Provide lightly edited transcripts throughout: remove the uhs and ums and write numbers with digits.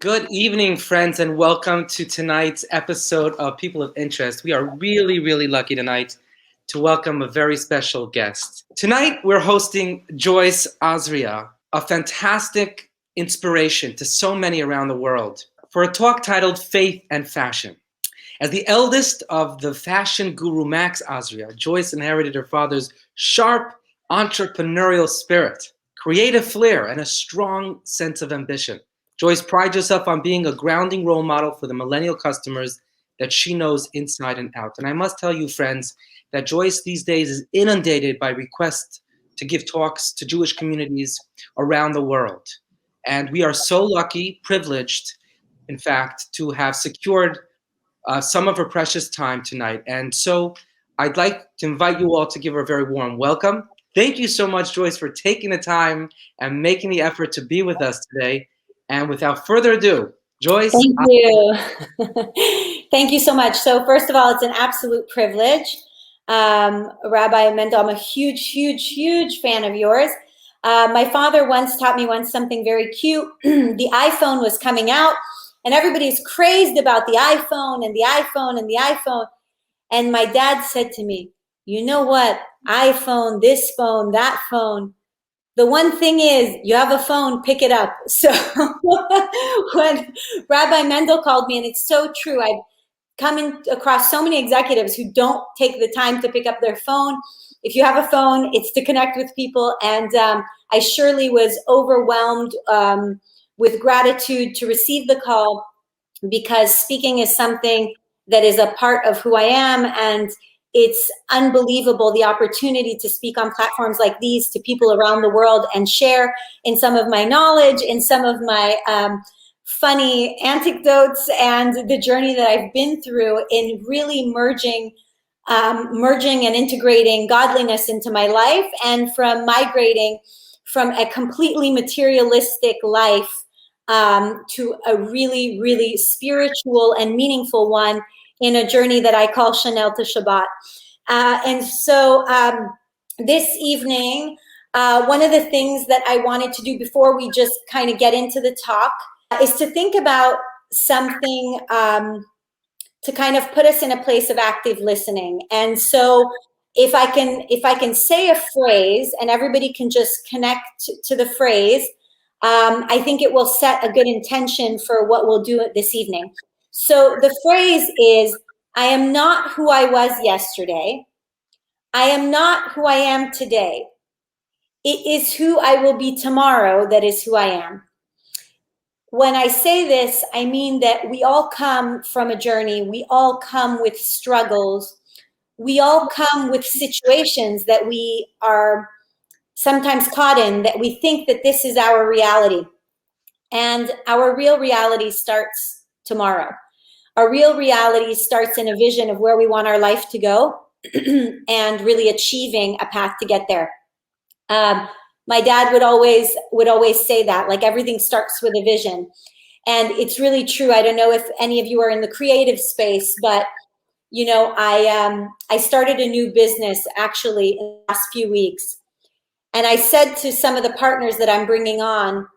Good evening, friends, and welcome to tonight's episode of People of Interest. We are really lucky tonight to welcome a very special guest. Tonight, we're hosting Joyce Azria, a fantastic inspiration to so many around the world, for a talk titled Faith and Fashion. As the eldest of the fashion guru Max Azria, Joyce inherited her father's sharp entrepreneurial spirit, creative flair, and a strong sense of ambition. Joyce prides herself on being a grounding role model for the millennial customers that she knows inside and out. And I must tell you, friends, that Joyce these days is inundated by requests to give talks to Jewish communities around the world. And we are so lucky, privileged, in fact, to have secured some of her precious time tonight. And so I'd like to invite you all to give her a very warm welcome. Thank you so much, Joyce, for taking the time and making the effort to be with us today. And without further ado, Joyce. Thank you. Thank you so much. So first of all, it's an absolute privilege. Rabbi Mendel, I'm a huge fan of yours. My father once taught me something very cute. The iPhone was coming out and everybody's crazed about the iPhone and the iPhone and the iPhone. And my dad said to me, you know what? iPhone, this phone, that phone. The one thing is, you have a phone, pick it up. So when Rabbi Mendel called me, and it's so true, I've come across so many executives who don't take the time to pick up their phone. If you have a phone, it's to connect with people. And I surely was overwhelmed with gratitude to receive the call, because speaking is something that is a part of who I am. And it's unbelievable, the opportunity to speak on platforms like these to people around the world and share in some of my knowledge, in some of my funny anecdotes, and the journey that I've been through in really merging and integrating godliness into my life, and from migrating from a completely materialistic life to a really spiritual and meaningful one, in a journey that I call Chanel to Chabad. And so this evening, one of the things that I wanted to do before we just kind of get into the talk is to think about something to kind of put us in a place of active listening. And so if I can say a phrase and everybody can just connect to the phrase, I think it will set a good intention for what we'll do this evening. So the phrase is, I am not who I was yesterday. I am not who I am today. It is who I will be tomorrow that is who I am. When I say this, I mean that we all come from a journey. We all come with struggles. We all come with situations that we are sometimes caught in, that we think that this is our reality. And our real reality starts tomorrow. Our real reality starts in a vision of where we want our life to go and really achieving a path to get there. My dad would always say that, like, everything starts with a vision. And it's really true. I don't know if any of you are in the creative space, but you know, I started a new business actually in the last few weeks. And I said to some of the partners that I'm bringing on,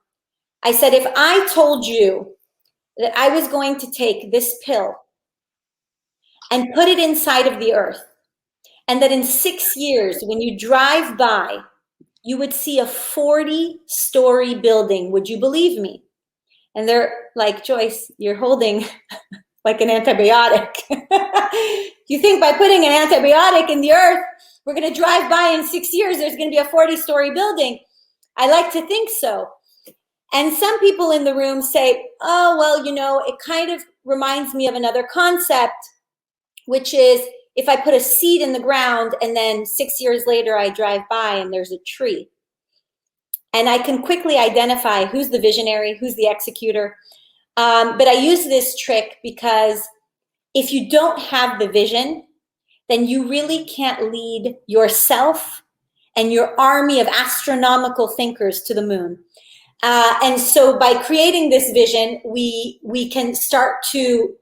I said, if I told you that I was going to take this pill and put it inside of the earth, and that in 6 years, when you drive by, you would see a 40-story building, would you believe me? And they're like, Joyce, you're holding like an antibiotic. You think by putting an antibiotic in the earth, we're going to drive by in 6 years, there's going to be a 40-story building? I like to think so. And some people in the room say, oh, well, you know, it kind of reminds me of another concept, which is if I put a seed in the ground and then 6 years later I drive by and there's a tree. And I can quickly identify who's the visionary, who's the executor. But I use this trick because if you don't have the vision, then you really can't lead yourself and your army of astronomical thinkers to the moon. And so by creating this vision, we can start to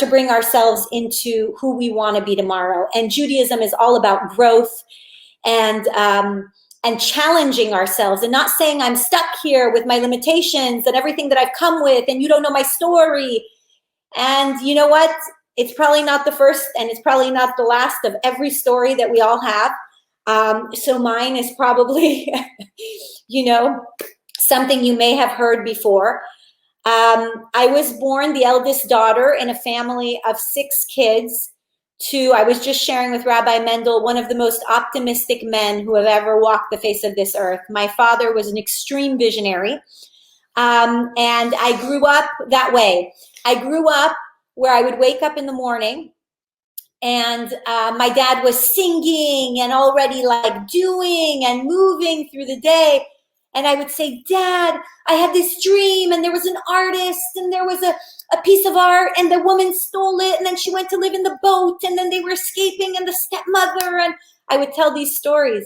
bring ourselves into who we want to be tomorrow. And Judaism is all about growth and challenging ourselves and not saying I'm stuck here with my limitations and everything that I've come with and you don't know my story. And you know what? It's probably not the first and it's probably not the last of every story that we all have. So mine is probably, something you may have heard before. I was born the eldest daughter in a family of 6 kids. I was just sharing with Rabbi Mendel, one of the most optimistic men who have ever walked the face of this earth. My father was an extreme visionary, and I grew up that way. I grew up where I would wake up in the morning and my dad was singing and already like doing and moving through the day. And I would say, Dad, I had this dream and there was an artist and there was a piece of art and the woman stole it and then she went to live in the boat and then they were escaping and the stepmother, and I would tell these stories.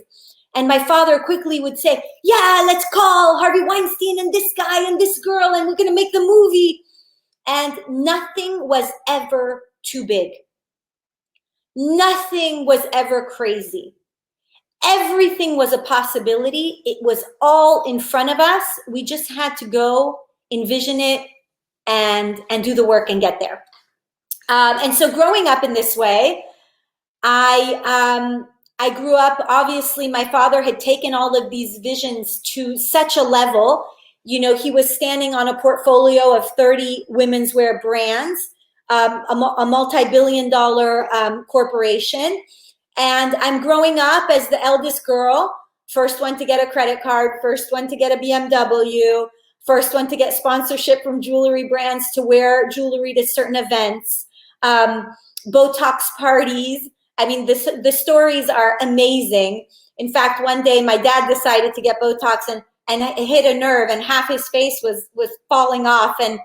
And my father quickly would say, yeah, let's call Harvey Weinstein and this guy and this girl and we're going to make the movie. And nothing was ever too big. Nothing was ever crazy. Everything was a possibility. It was all in front of us. We just had to go envision it and do the work and get there. And so growing up in this way, I grew up, obviously my father had taken all of these visions to such a level. He was standing on a portfolio of 30 women's wear brands, a multi-billion-dollar corporation. And I'm growing up as the eldest girl, first one to get a credit card, first one to get a BMW, first one to get sponsorship from jewelry brands to wear jewelry to certain events, Botox parties. I mean, the stories are amazing. In fact, one day my dad decided to get Botox and it hit a nerve and half his face was falling off. And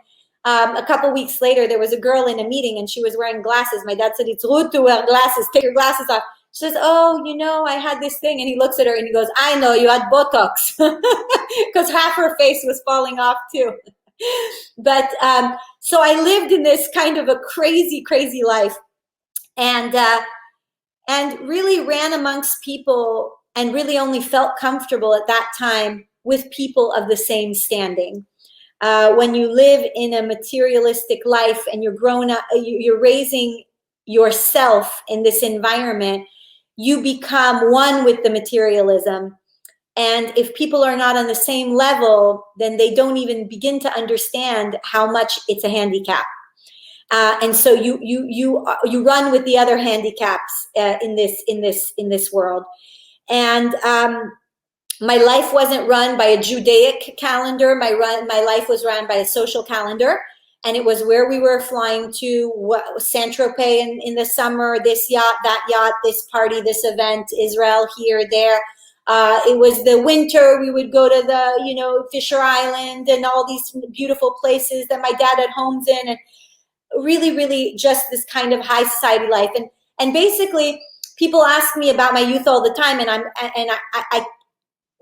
a couple weeks later, there was a girl in a meeting and she was wearing glasses. My dad said, it's rude to wear glasses. Take your glasses off. She says, oh, I had this thing. And he looks at her and he goes, I know, you had Botox. Because half her face was falling off too. But so I lived in this kind of a crazy, crazy life. And really ran amongst people and really only felt comfortable at that time with people of the same standing. When you live in a materialistic life and you're grown up, you're raising yourself in this environment, you become one with the materialism. And if people are not on the same level, then they don't even begin to understand how much it's a handicap. And so you run with the other handicaps in this world. And my life wasn't run by a Judaic calendar. My life was run by a social calendar. And it was where we were flying to, Saint-Tropez in the summer, this yacht, that yacht, this party, this event, Israel, here, there. It was the winter, we would go to the, Fisher Island and all these beautiful places that my dad had homes in. And really, really just this kind of high society life. And basically, people ask me about my youth all the time. And I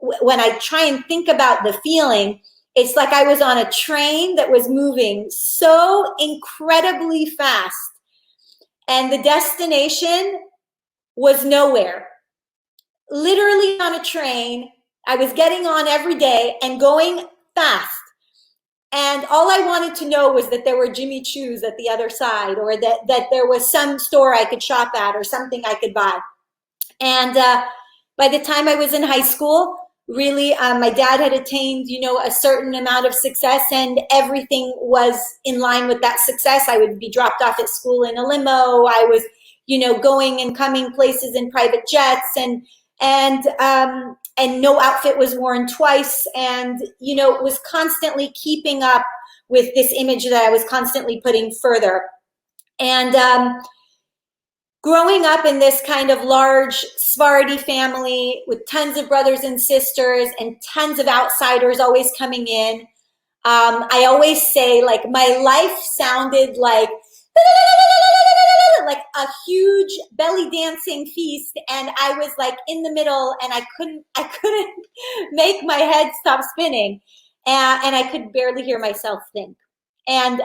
when I try and think about the feeling, it's like I was on a train that was moving so incredibly fast. And the destination was nowhere. Literally on a train, I was getting on every day and going fast. And all I wanted to know was that there were Jimmy Choo's at the other side, or that there was some store I could shop at or something I could buy. And by the time I was in high school, really, my dad had attained, a certain amount of success and everything was in line with that success. I would be dropped off at school in a limo. I was, going and coming places in private jets and no outfit was worn twice. And, it was constantly keeping up with this image that I was constantly putting further. And growing up in this kind of large Sephardi family with tons of brothers and sisters and tons of outsiders always coming in, I always say, like, my life sounded like a huge belly dancing feast, and I was like in the middle, and I couldn't make my head stop spinning, and I could barely hear myself think. And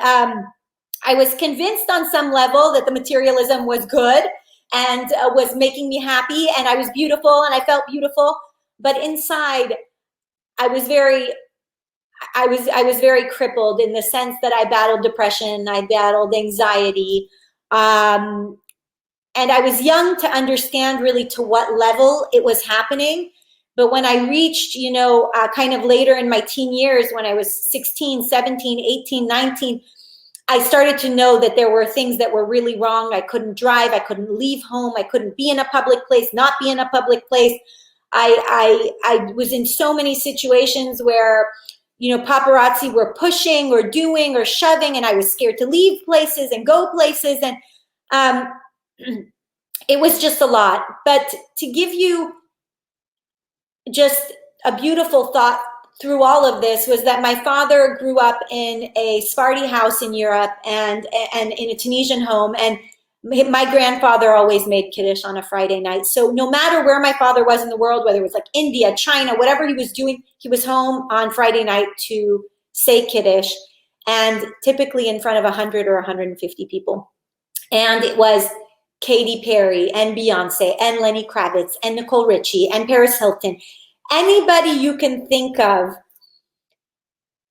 I was convinced on some level that the materialism was good and was making me happy, and I was beautiful and I felt beautiful. but inside I was very crippled in the sense that I battled depression, I battled anxiety, and I was young to understand really to what level it was happening. But when I reached, kind of later in my teen years, when I was 16, 17, 18, 19, I started to know that there were things that were really wrong. I couldn't drive. I couldn't leave home. I couldn't be in a public place, not be in a public place. I was in so many situations where, paparazzi were pushing or doing or shoving, and I was scared to leave places and go places. And it was just a lot. But to give you just a beautiful thought through all of this was that my father grew up in a Sephardi house in Europe and in a Tunisian home. And my grandfather always made Kiddush on a Friday night. So no matter where my father was in the world, whether it was like India, China, whatever he was doing, he was home on Friday night to say Kiddush, and typically in front of 100 or 150 people. And it was Katy Perry and Beyonce and Lenny Kravitz and Nicole Richie and Paris Hilton. Anybody you can think of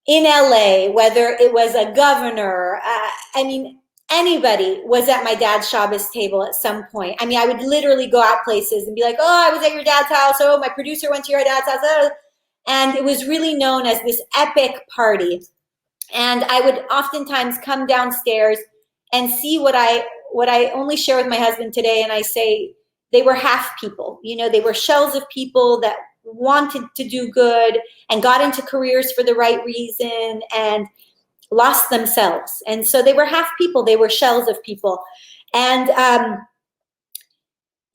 in LA, whether it was a governor, anybody was at my dad's Shabbos table at some point. I would literally go out places and be like, oh, I was at your dad's house. Oh, my producer went to your dad's house. Oh. And it was really known as this epic party. And I would oftentimes come downstairs and see what I only share with my husband today. And I say, they were half people, they were shells of people that wanted to do good and got into careers for the right reason and lost themselves. And so they were half people, they were shells of people. And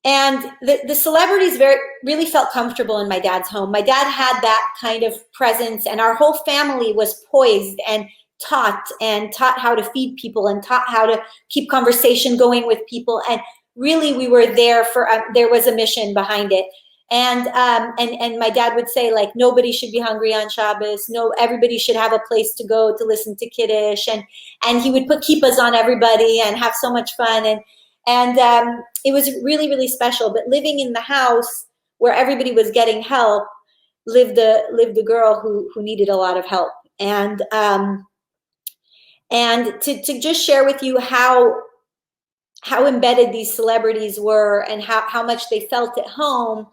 the celebrities really felt comfortable in my dad's home. My dad had that kind of presence, and our whole family was poised and taught how to feed people and taught how to keep conversation going with people. And really we were there for, there was a mission behind it. And my dad would say, like, nobody should be hungry on Shabbos. No, everybody should have a place to go to listen to Kiddush. And he would put kippahs on everybody and have so much fun. And it was really, really special. But living in the house where everybody was getting help lived a girl who needed a lot of help. And to just share with you how embedded these celebrities were and how much they felt at home,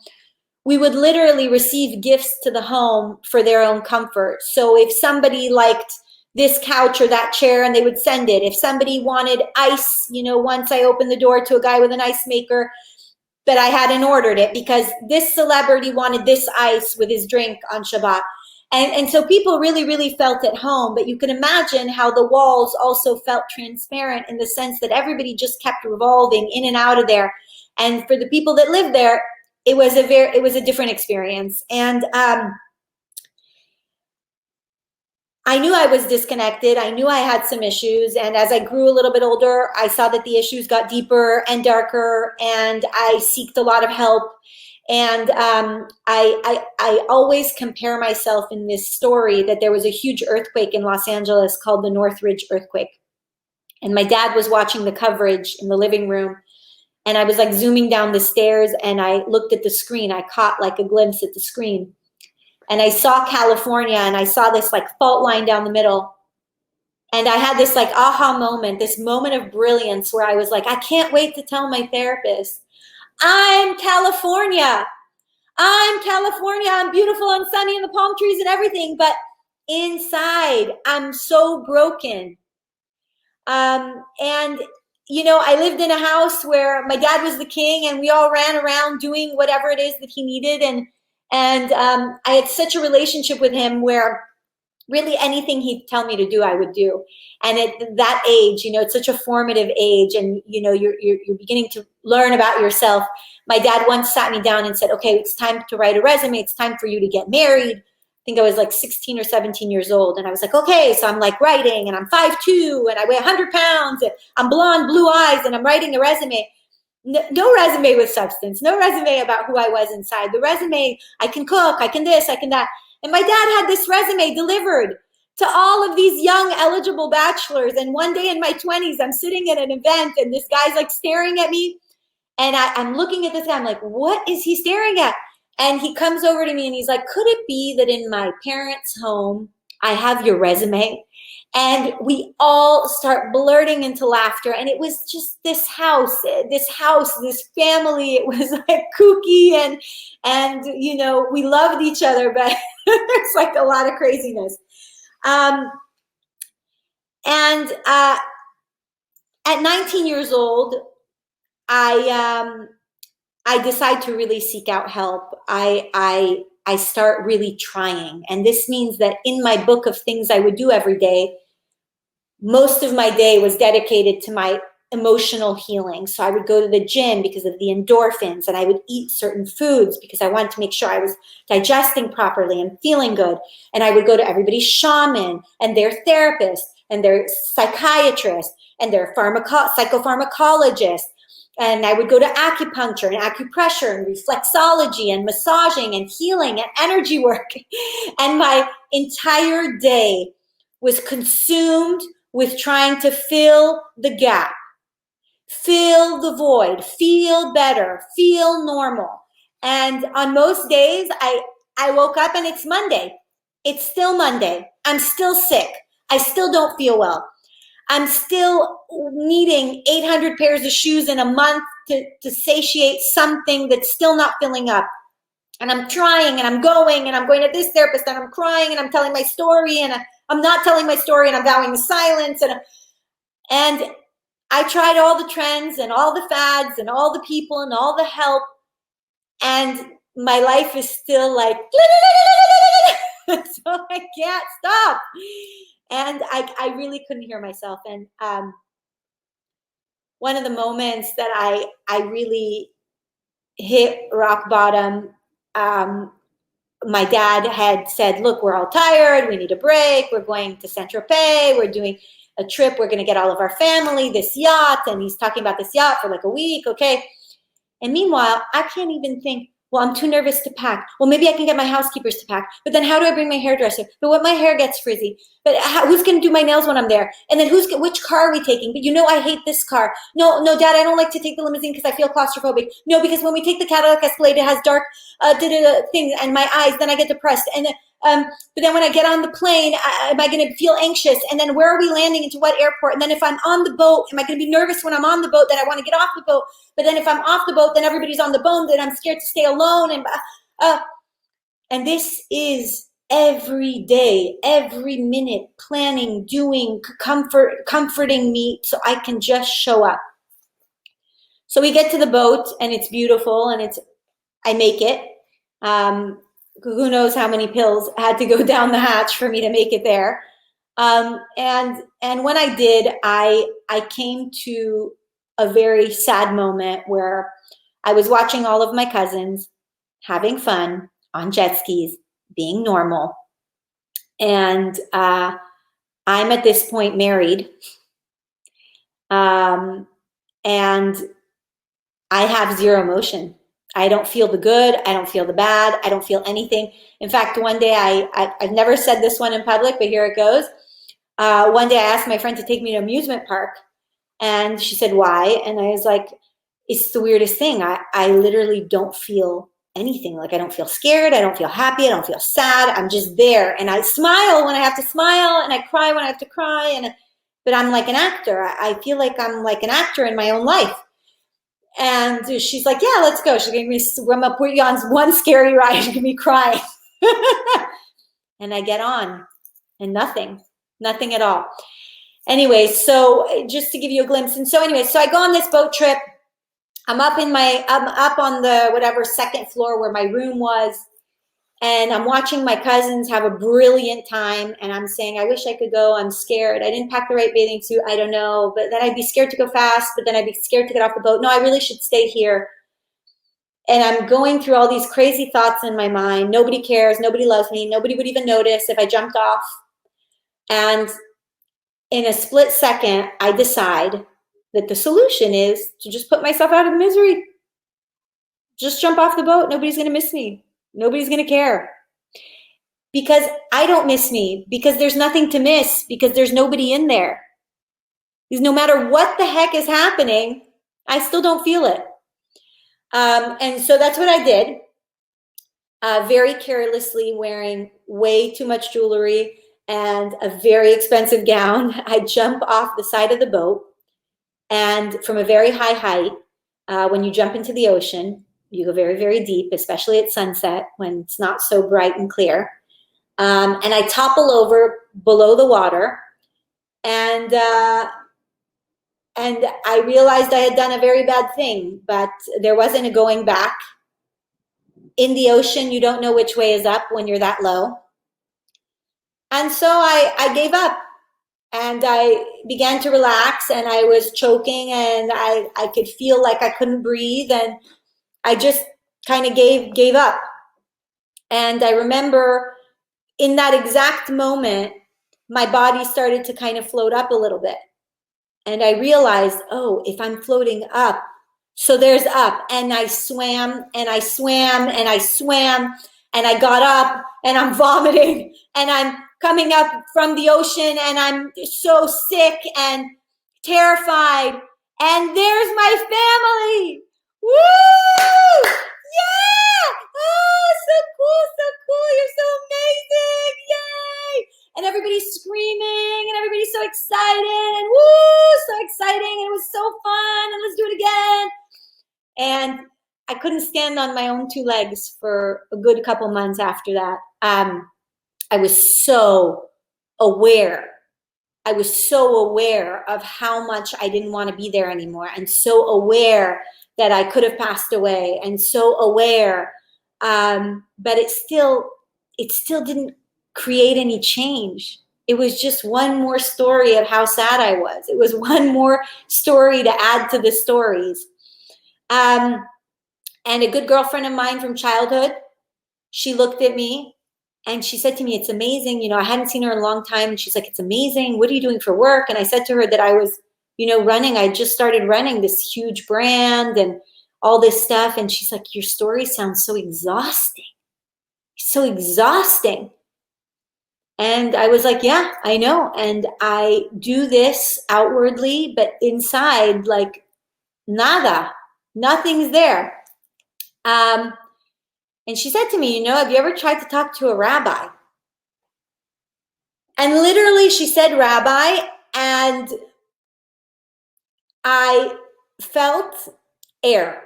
we would literally receive gifts to the home for their own comfort. So if somebody liked this couch or that chair, and they would send it. If somebody wanted ice, once I opened the door to a guy with an ice maker, but I hadn't ordered it because this celebrity wanted this ice with his drink on Shabbat. And so people really, really felt at home, but you can imagine how the walls also felt transparent in the sense that everybody just kept revolving in and out of there. And for the people that lived there, it was a different experience. And I knew I was disconnected. I knew I had some issues. And as I grew a little bit older, I saw that the issues got deeper and darker, and I sought a lot of help. And I always compare myself in this story that there was a huge earthquake in Los Angeles called the Northridge earthquake. And my dad was watching the coverage in the living room. And I was like zooming down the stairs, and I looked at the screen. I caught like a glimpse at the screen. And I saw California, and I saw this like fault line down the middle. And I had this like aha moment, this moment of brilliance where I was like, I can't wait to tell my therapist, I'm California. I'm beautiful and sunny and the palm trees and everything. But inside, I'm so broken. I lived in a house where my dad was the king, and we all ran around doing whatever it is that he needed. And I had such a relationship with him where really anything he'd tell me to do, I would do. And at that age, it's such a formative age, and you're beginning to learn about yourself. My dad once sat me down and said, okay, it's time to write a resume. It's time for you to get married. I think I was like 16 or 17 years old. And I was like, okay, so I'm like writing, and I'm 5'2", and I weigh 100 pounds, and I'm blonde, blue eyes, and I'm writing a resume. No resume with substance, no resume about who I was inside. The resume, I can cook, I can this, I can that. And my dad had this resume delivered to all of these young eligible bachelors. And one day in my 20s, I'm sitting at an event, and this guy's like staring at me. And I'm looking at this guy, I'm like, what is he staring at? And he comes over to me and he's like, could it be that in my parents' home, I have your resume? And we all start blurting into laughter. And it was just this house, this family. It was like kooky and you know, we loved each other, but it's like a lot of craziness. And at 19 years old, I decide to really seek out help. I start really trying. And this means that in my book of things I would do every day, most of my day was dedicated to my emotional healing. So I would go to the gym because of the endorphins, and I would eat certain foods because I wanted to make sure I was digesting properly and feeling good. And I would go to everybody's shaman and their therapist and their psychiatrist and their psychopharmacologist. And I would go to acupuncture and acupressure and reflexology and massaging and healing and energy work. And my entire day was consumed with trying to fill the gap, fill the void, feel better, feel normal. And on most days, I woke up and it's Monday. It's still Monday. I'm still sick. I still don't feel well. I'm still needing 800 pairs of shoes in a month to satiate something that's still not filling up. And I'm trying and I'm going to this therapist and I'm crying and I'm telling my story and I'm not telling my story and I'm vowing the silence. And I tried all the trends and all the fads and all the people and all the help. And my life is still like, so I can't stop. And I really couldn't hear myself. And one of the moments that I really hit rock bottom, my dad had said, look, we're all tired. We need a break. We're going to Saint-Tropez. We're doing a trip. We're going to get all of our family, this yacht. And he's talking about this yacht for like a week. Okay. And meanwhile, I can't even think, well, I'm too nervous to pack. Well, maybe I can get my housekeepers to pack. But then how do I bring my hairdresser? But what my hair gets frizzy. But who's going to do my nails when I'm there? And then which car are we taking? But you know, I hate this car. No, Dad, I don't like to take the limousine because I feel claustrophobic. No, because when we take the Cadillac Escalade, it has dark things and my eyes. Then I get depressed. And but then when I get on the plane, am I going to feel anxious? And then where are we landing, into what airport? And then if I'm on the boat, am I going to be nervous when I'm on the boat? Then I want to get off the boat. But then if I'm off the boat, then everybody's on the boat. Then I'm scared to stay alone. And this is every day, every minute, planning, doing, comforting me so I can just show up. So we get to the boat and it's beautiful and I make it. Who knows how many pills had to go down the hatch for me to make it there. And when I did, I came to a very sad moment where I was watching all of my cousins having fun on jet skis, being normal. And I'm at this point married. And I have zero emotion. I don't feel the good. I don't feel the bad. I don't feel anything. In fact, one day I've never said this one in public, but here it goes. One day I asked my friend to take me to an amusement park, and she said, why? And I was like, it's the weirdest thing. I literally don't feel anything. Like I don't feel scared. I don't feel happy. I don't feel sad. I'm just there. And I smile when I have to smile, and I cry when I have to cry. But I'm like an actor. I feel like I'm like an actor in my own life. And she's like, yeah, let's go. She's going to swim up with you on one scary ride. She's going to be crying. And I get on and nothing at all. Anyway, so just to give you a glimpse. And so anyway, so I go on this boat trip. I'm up on the whatever second floor where my room was. And I'm watching my cousins have a brilliant time. And I'm saying, I wish I could go. I'm scared. I didn't pack the right bathing suit. I don't know. But then I'd be scared to go fast. But then I'd be scared to get off the boat. No, I really should stay here. And I'm going through all these crazy thoughts in my mind. Nobody cares. Nobody loves me. Nobody would even notice if I jumped off. And in a split second, I decide that the solution is to just put myself out of the misery. Just jump off the boat. Nobody's going to miss me. Nobody's going to care. Because I don't miss me. Because there's nothing to miss. Because there's nobody in there. Because no matter what the heck is happening, I still don't feel it. And so that's what I did. very carelessly wearing way too much jewelry and a very expensive gown. I jump off the side of the boat, and from a very high height, when you jump into the ocean, you go very, very deep, especially at sunset when it's not so bright and clear. And I topple over below the water, and I realized I had done a very bad thing, but there wasn't a going back. In the ocean, you don't know which way is up when you're that low. And so I gave up, and I began to relax, and I was choking, and I could feel like I couldn't breathe, and I just kind of gave up. And I remember in that exact moment, my body started to kind of float up a little bit. And I realized, oh, if I'm floating up, so there's up. And I swam and I swam and I swam, and I got up and I'm vomiting and I'm coming up from the ocean and I'm so sick and terrified. And there's my family. Woo! Yeah! Oh, so cool, so cool. You're so amazing. Yay! And everybody's screaming and everybody's so excited and woo, so exciting. And it was so fun. And let's do it again. And I couldn't stand on my own two legs for a good couple months after that. I was so aware. I was so aware of how much I didn't want to be there anymore, and so aware that I could have passed away, and so aware. But it still didn't create any change. It was just one more story of how sad I was. It was one more story to add to the stories. And a good girlfriend of mine from childhood, she looked at me and she said to me, it's amazing. You know, I hadn't seen her in a long time. And she's like, it's amazing. What are you doing for work? And I said to her that I was, running. I just started running this huge brand and all this stuff. And she's like, your story sounds so exhausting. So exhausting. And I was like, yeah, I know. And I do this outwardly, but inside, like, nada. Nothing's there. And she said to me, have you ever tried to talk to a rabbi? And literally she said rabbi, and I felt air.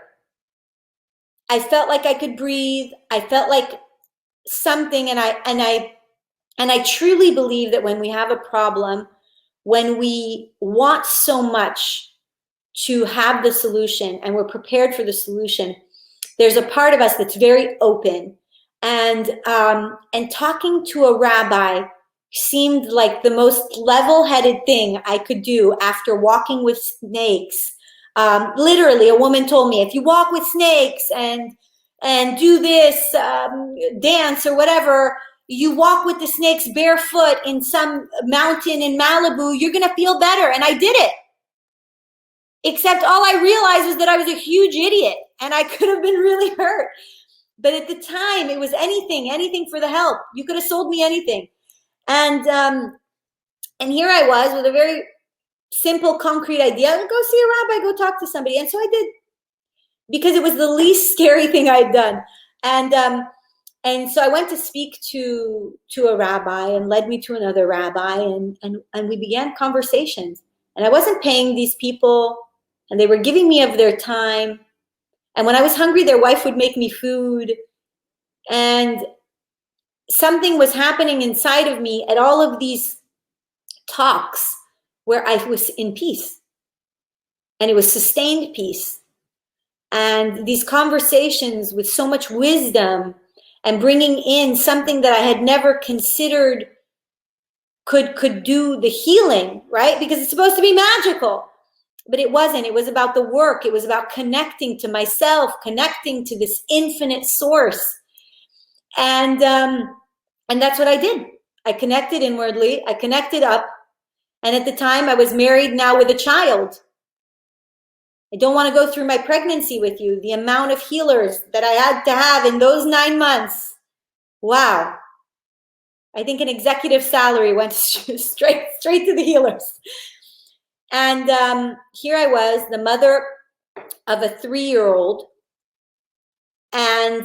I felt like I could breathe. I felt like something, and I truly believe that when we have a problem, when we want so much to have the solution and we're prepared for the solution, there's a part of us that's very open. And talking to a rabbi seemed like the most level-headed thing I could do after walking with snakes. Literally, a woman told me, if you walk with snakes and do this dance or whatever, you walk with the snakes barefoot in some mountain in Malibu, you're going to feel better. And I did it. Except all I realized was that I was a huge idiot and I could have been really hurt. But at the time, it was anything for the help. You could have sold me anything. And here I was with a very simple, concrete idea. Go see a rabbi, go talk to somebody. And so I did, because it was the least scary thing I had done. And so I went to speak to a rabbi, and led me to another rabbi, and we began conversations. And I wasn't paying these people, and they were giving me of their time. And when I was hungry, their wife would make me food. And something was happening inside of me at all of these talks where I was in peace. And it was sustained peace. And these conversations with so much wisdom and bringing in something that I had never considered could do the healing, right? Because it's supposed to be magical. But it wasn't. It was about the work. It was about connecting to myself, connecting to this infinite source. And that's what I did. I connected inwardly. I connected up. And at the time, I was married now with a child. I don't want to go through my pregnancy with you. The amount of healers that I had to have in those 9 months. Wow. I think an executive salary went straight to the healers. And here I was, the mother of a 3-year-old, and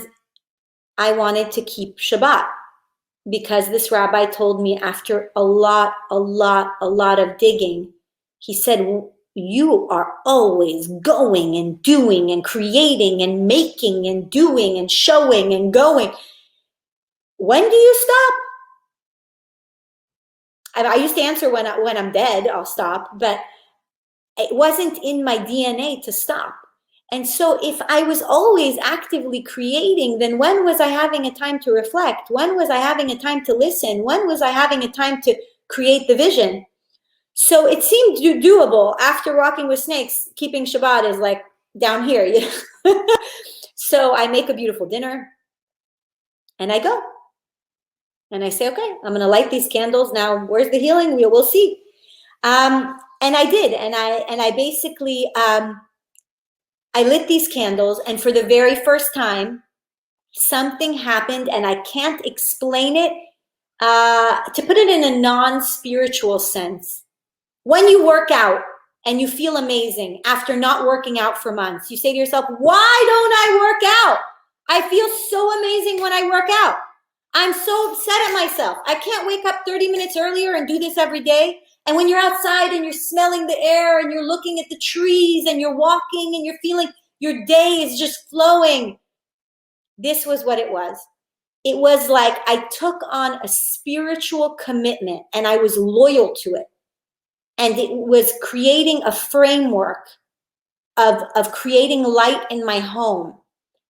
I wanted to keep Shabbat because this rabbi told me after a lot of digging, he said, you are always going and doing and creating and making and doing and showing and going. When do you stop? I used to answer when I'm dead, I'll stop, but it wasn't in my DNA to stop. And so if I was always actively creating, then when was I having a time to reflect? When was I having a time to listen? When was I having a time to create the vision? So it seemed doable. After walking with snakes, keeping Shabbat is like down here. You know? So I make a beautiful dinner and I go. And I say, okay, I'm going to light these candles. Now, where's the healing? We'll see. And I did. And I basically, I lit these candles. And for the very first time, something happened and I can't explain it. To put it in a non-spiritual sense, when you work out and you feel amazing after not working out for months, you say to yourself, why don't I work out? I feel so amazing when I work out. I'm so upset at myself. I can't wake up 30 minutes earlier and do this every day. And when you're outside and you're smelling the air and you're looking at the trees and you're walking and you're feeling your day is just flowing. This was what it was. It was like I took on a spiritual commitment and I was loyal to it. And it was creating a framework of creating light in my home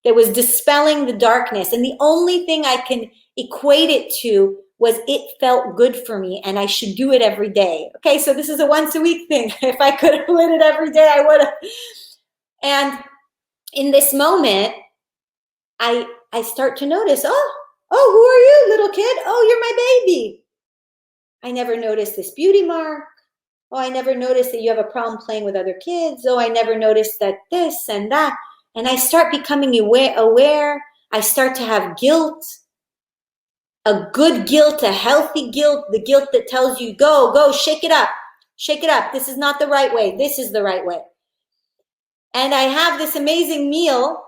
that was dispelling the darkness. And the only thing I can equate it to was it felt good for me and I should do it every day. Okay, so this is a once a week thing. If I could have lit it every day, I would have. And in this moment, I start to notice, oh, who are you, little kid? Oh, you're my baby. I never noticed this beauty mark. Oh, I never noticed that you have a problem playing with other kids. Oh, I never noticed that this and that. And I start becoming aware. I start to have guilt, a good guilt, a healthy guilt, the guilt that tells you, go, shake it up. Shake it up. This is not the right way. This is the right way. And I have this amazing meal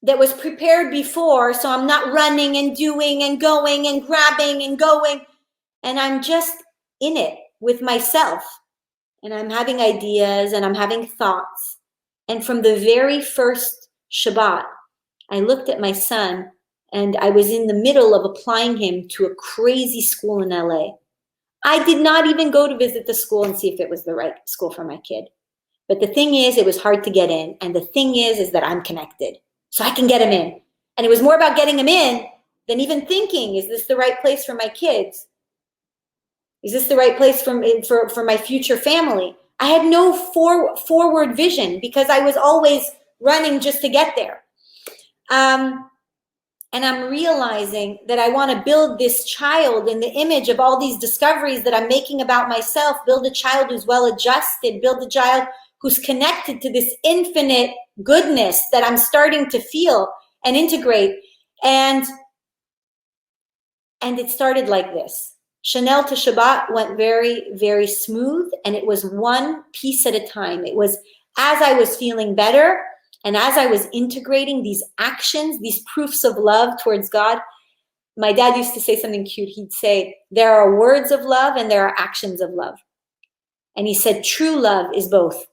that was prepared before, so I'm not running and doing and going and grabbing and going. And I'm just in it with myself. And I'm having ideas and I'm having thoughts. And from the very first Shabbat, I looked at my son and I was in the middle of applying him to a crazy school in LA. I did not even go to visit the school and see if it was the right school for my kid. But the thing is, it was hard to get in. And the thing is that I'm connected. So I can get him in. And it was more about getting him in than even thinking, is this the right place for my kids? Is this the right place for my future family? I had no forward vision because I was always running just to get there. And I'm realizing that I want to build this child in the image of all these discoveries that I'm making about myself, build a child who's well-adjusted, build a child who's connected to this infinite goodness that I'm starting to feel and integrate. And it started like this. Chanel to Shabbat went very, very smooth, and it was one piece at a time. It was as I was feeling better and as I was integrating these actions, these proofs of love towards God. My dad used to say something cute. He'd say, there are words of love and there are actions of love. And he said, true love is both.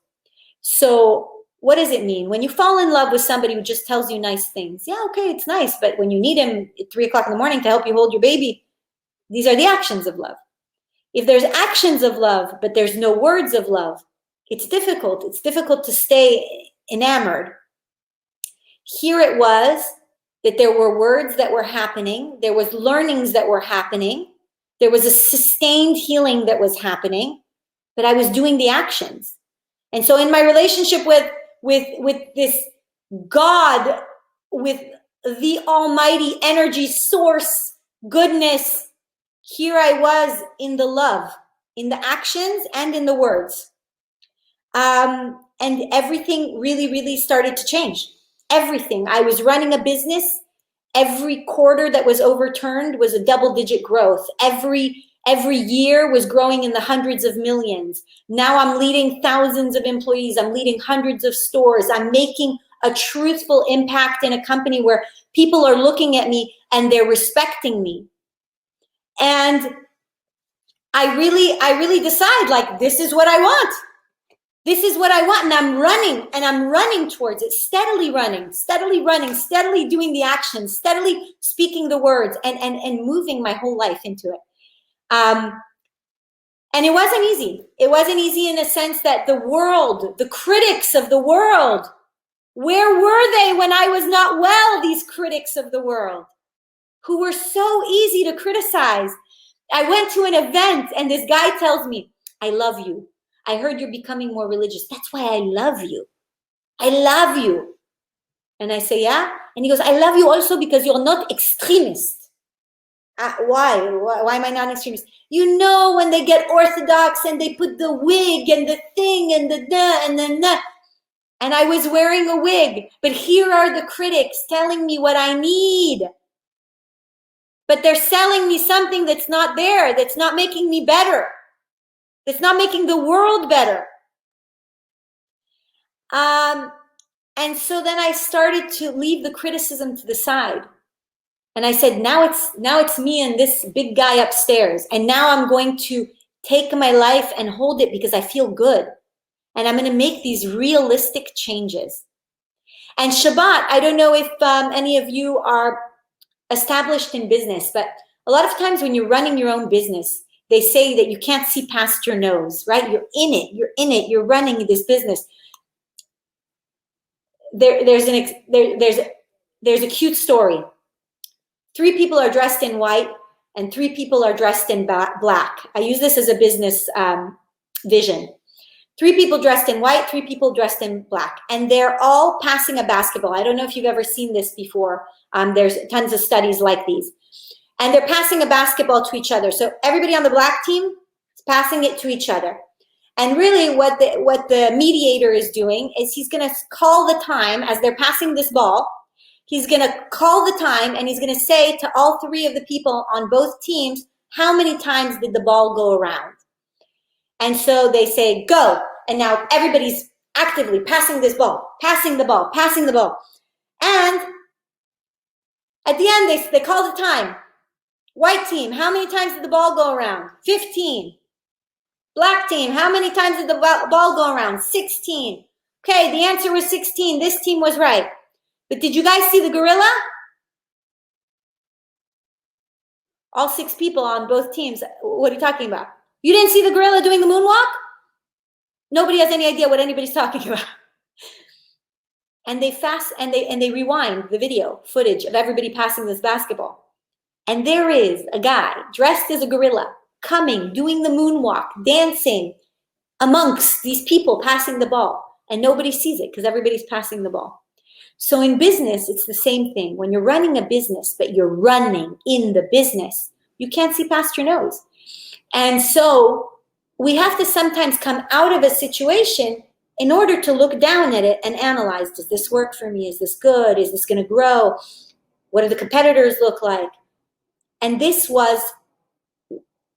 So what does it mean? When you fall in love with somebody who just tells you nice things, yeah, okay, it's nice. But when you need him at 3 o'clock in the morning to help you hold your baby, these are the actions of love. If there's actions of love, but there's no words of love, it's difficult. It's difficult to stay enamored. Here it was that there were words that were happening. There was learnings that were happening. There was a sustained healing that was happening, but I was doing the actions. And so in my relationship with this God, with the almighty energy source, goodness, here I was in the love, in the actions and in the words. And everything really, really started to change. Everything. I was running a business. Every quarter that was overturned was a double-digit growth. Every year was growing in the hundreds of millions. Now I'm leading thousands of employees. I'm leading hundreds of stores. I'm making a truthful impact in a company where people are looking at me and they're respecting me. And I really decide, like, this is what I want. This is what I want. And I'm running towards it, steadily running, steadily doing the actions, steadily speaking the words, and moving my whole life into it. And it wasn't easy. It wasn't easy in a sense that the world, the critics of the world, where were they when I was not well? These critics of the world who were so easy to criticize. I went to an event and this guy tells me, I love you. I heard you're becoming more religious. That's why I love you. I love you. And I say, yeah? And he goes, I love you also because you're not extremist. Why am I not an extremist? You know, when they get orthodox and they put the wig and the thing and the da and the na. And I was wearing a wig. But here are the critics telling me what I need. But they're selling me something that's not there, that's not making me better, that's not making the world better. And so then I started to leave the criticism to the side. And I said, now it's me and this big guy upstairs. And now I'm going to take my life and hold it because I feel good. And I'm going to make these realistic changes. And Shabbat, I don't know if any of you are established in business, but a lot of times when you're running your own business, they say that you can't see past your nose, right? You're in it, you're running this business. There's a cute story. 3 people are dressed in white and 3 people are dressed in black. I use this as a business vision. 3 people dressed in white, 3 people dressed in black, and they're all passing a basketball. I don't know if you've ever seen this before. There's tons of studies like these. And they're passing a basketball to each other. So everybody on the black team is passing it to each other. And really what the mediator is doing is he's going to call the time as they're passing this ball. He's going to call the time and he's going to say to all 3 of the people on both teams, how many times did the ball go around? And so they say, go. And now everybody's actively passing this ball, passing the ball. And at the end, they call the time. White team, how many times did the ball go around? 15. Black team, how many times did the ball go around? 16. Okay, the answer was 16. This team was right. But did you guys see the gorilla? All 6 people on both teams. What are you talking about? You didn't see the gorilla doing the moonwalk? Nobody has any idea what anybody's talking about. And they rewind the video footage of everybody passing this basketball. And there is a guy dressed as a gorilla coming, doing the moonwalk, dancing amongst these people passing the ball. And nobody sees it because everybody's passing the ball. So in business, it's the same thing. When you're running a business, but you're running in the business, you can't see past your nose. And so we have to sometimes come out of a situation in order to look down at it and analyze, does this work for me? Is this good? Is this going to grow? What do the competitors look like? And this was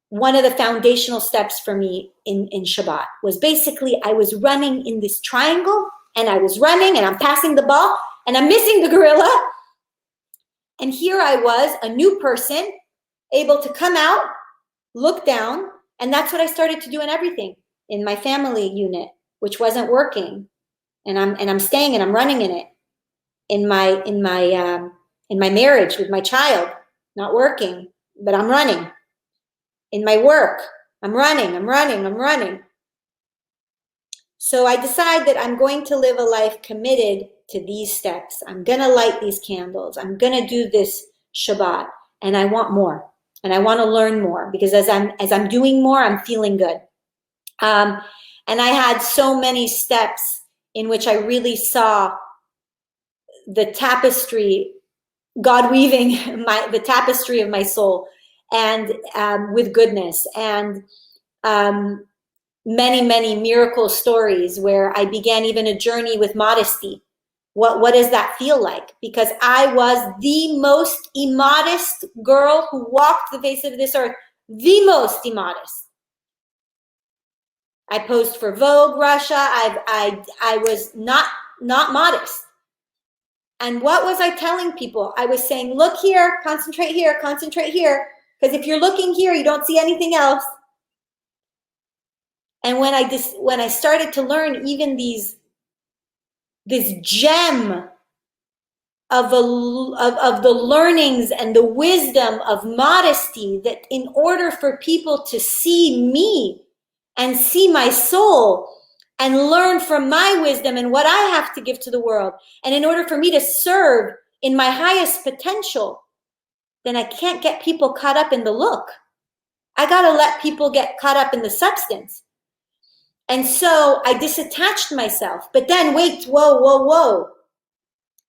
one of the foundational steps for me in Shabbat, was basically I was running in this triangle and I was running and I'm passing the ball and I'm missing the gorilla. And here I was, a new person, able to come out, look down, and that's what I started to do in everything, in my family unit, which wasn't working, and I'm staying and I'm running in it, in my marriage with my child, not working, but I'm running. In my work, I'm running. So I decide that I'm going to live a life committed to these steps. I'm going to light these candles. I'm going to do this Shabbat, and I want more. And I want to learn more because as I'm doing more, I'm feeling good. And I had so many steps in which I really saw the tapestry, God weaving the tapestry of my soul, and with goodness, and many, many miracle stories where I began even a journey with modesty. What does that feel like? Because I was the most immodest girl who walked the face of this earth, the most immodest. I posed for Vogue Russia. I was not modest. And what was I telling people? I was saying, look here, concentrate here, concentrate here. Because if you're looking here, you don't see anything else. And when I started to learn even this gem of the learnings and the wisdom of modesty, that in order for people to see me and see my soul and learn from my wisdom and what I have to give to the world, and in order for me to serve in my highest potential, then I can't get people caught up in the look. I got to let people get caught up in the substance. And so I disattached myself. But then, wait, whoa.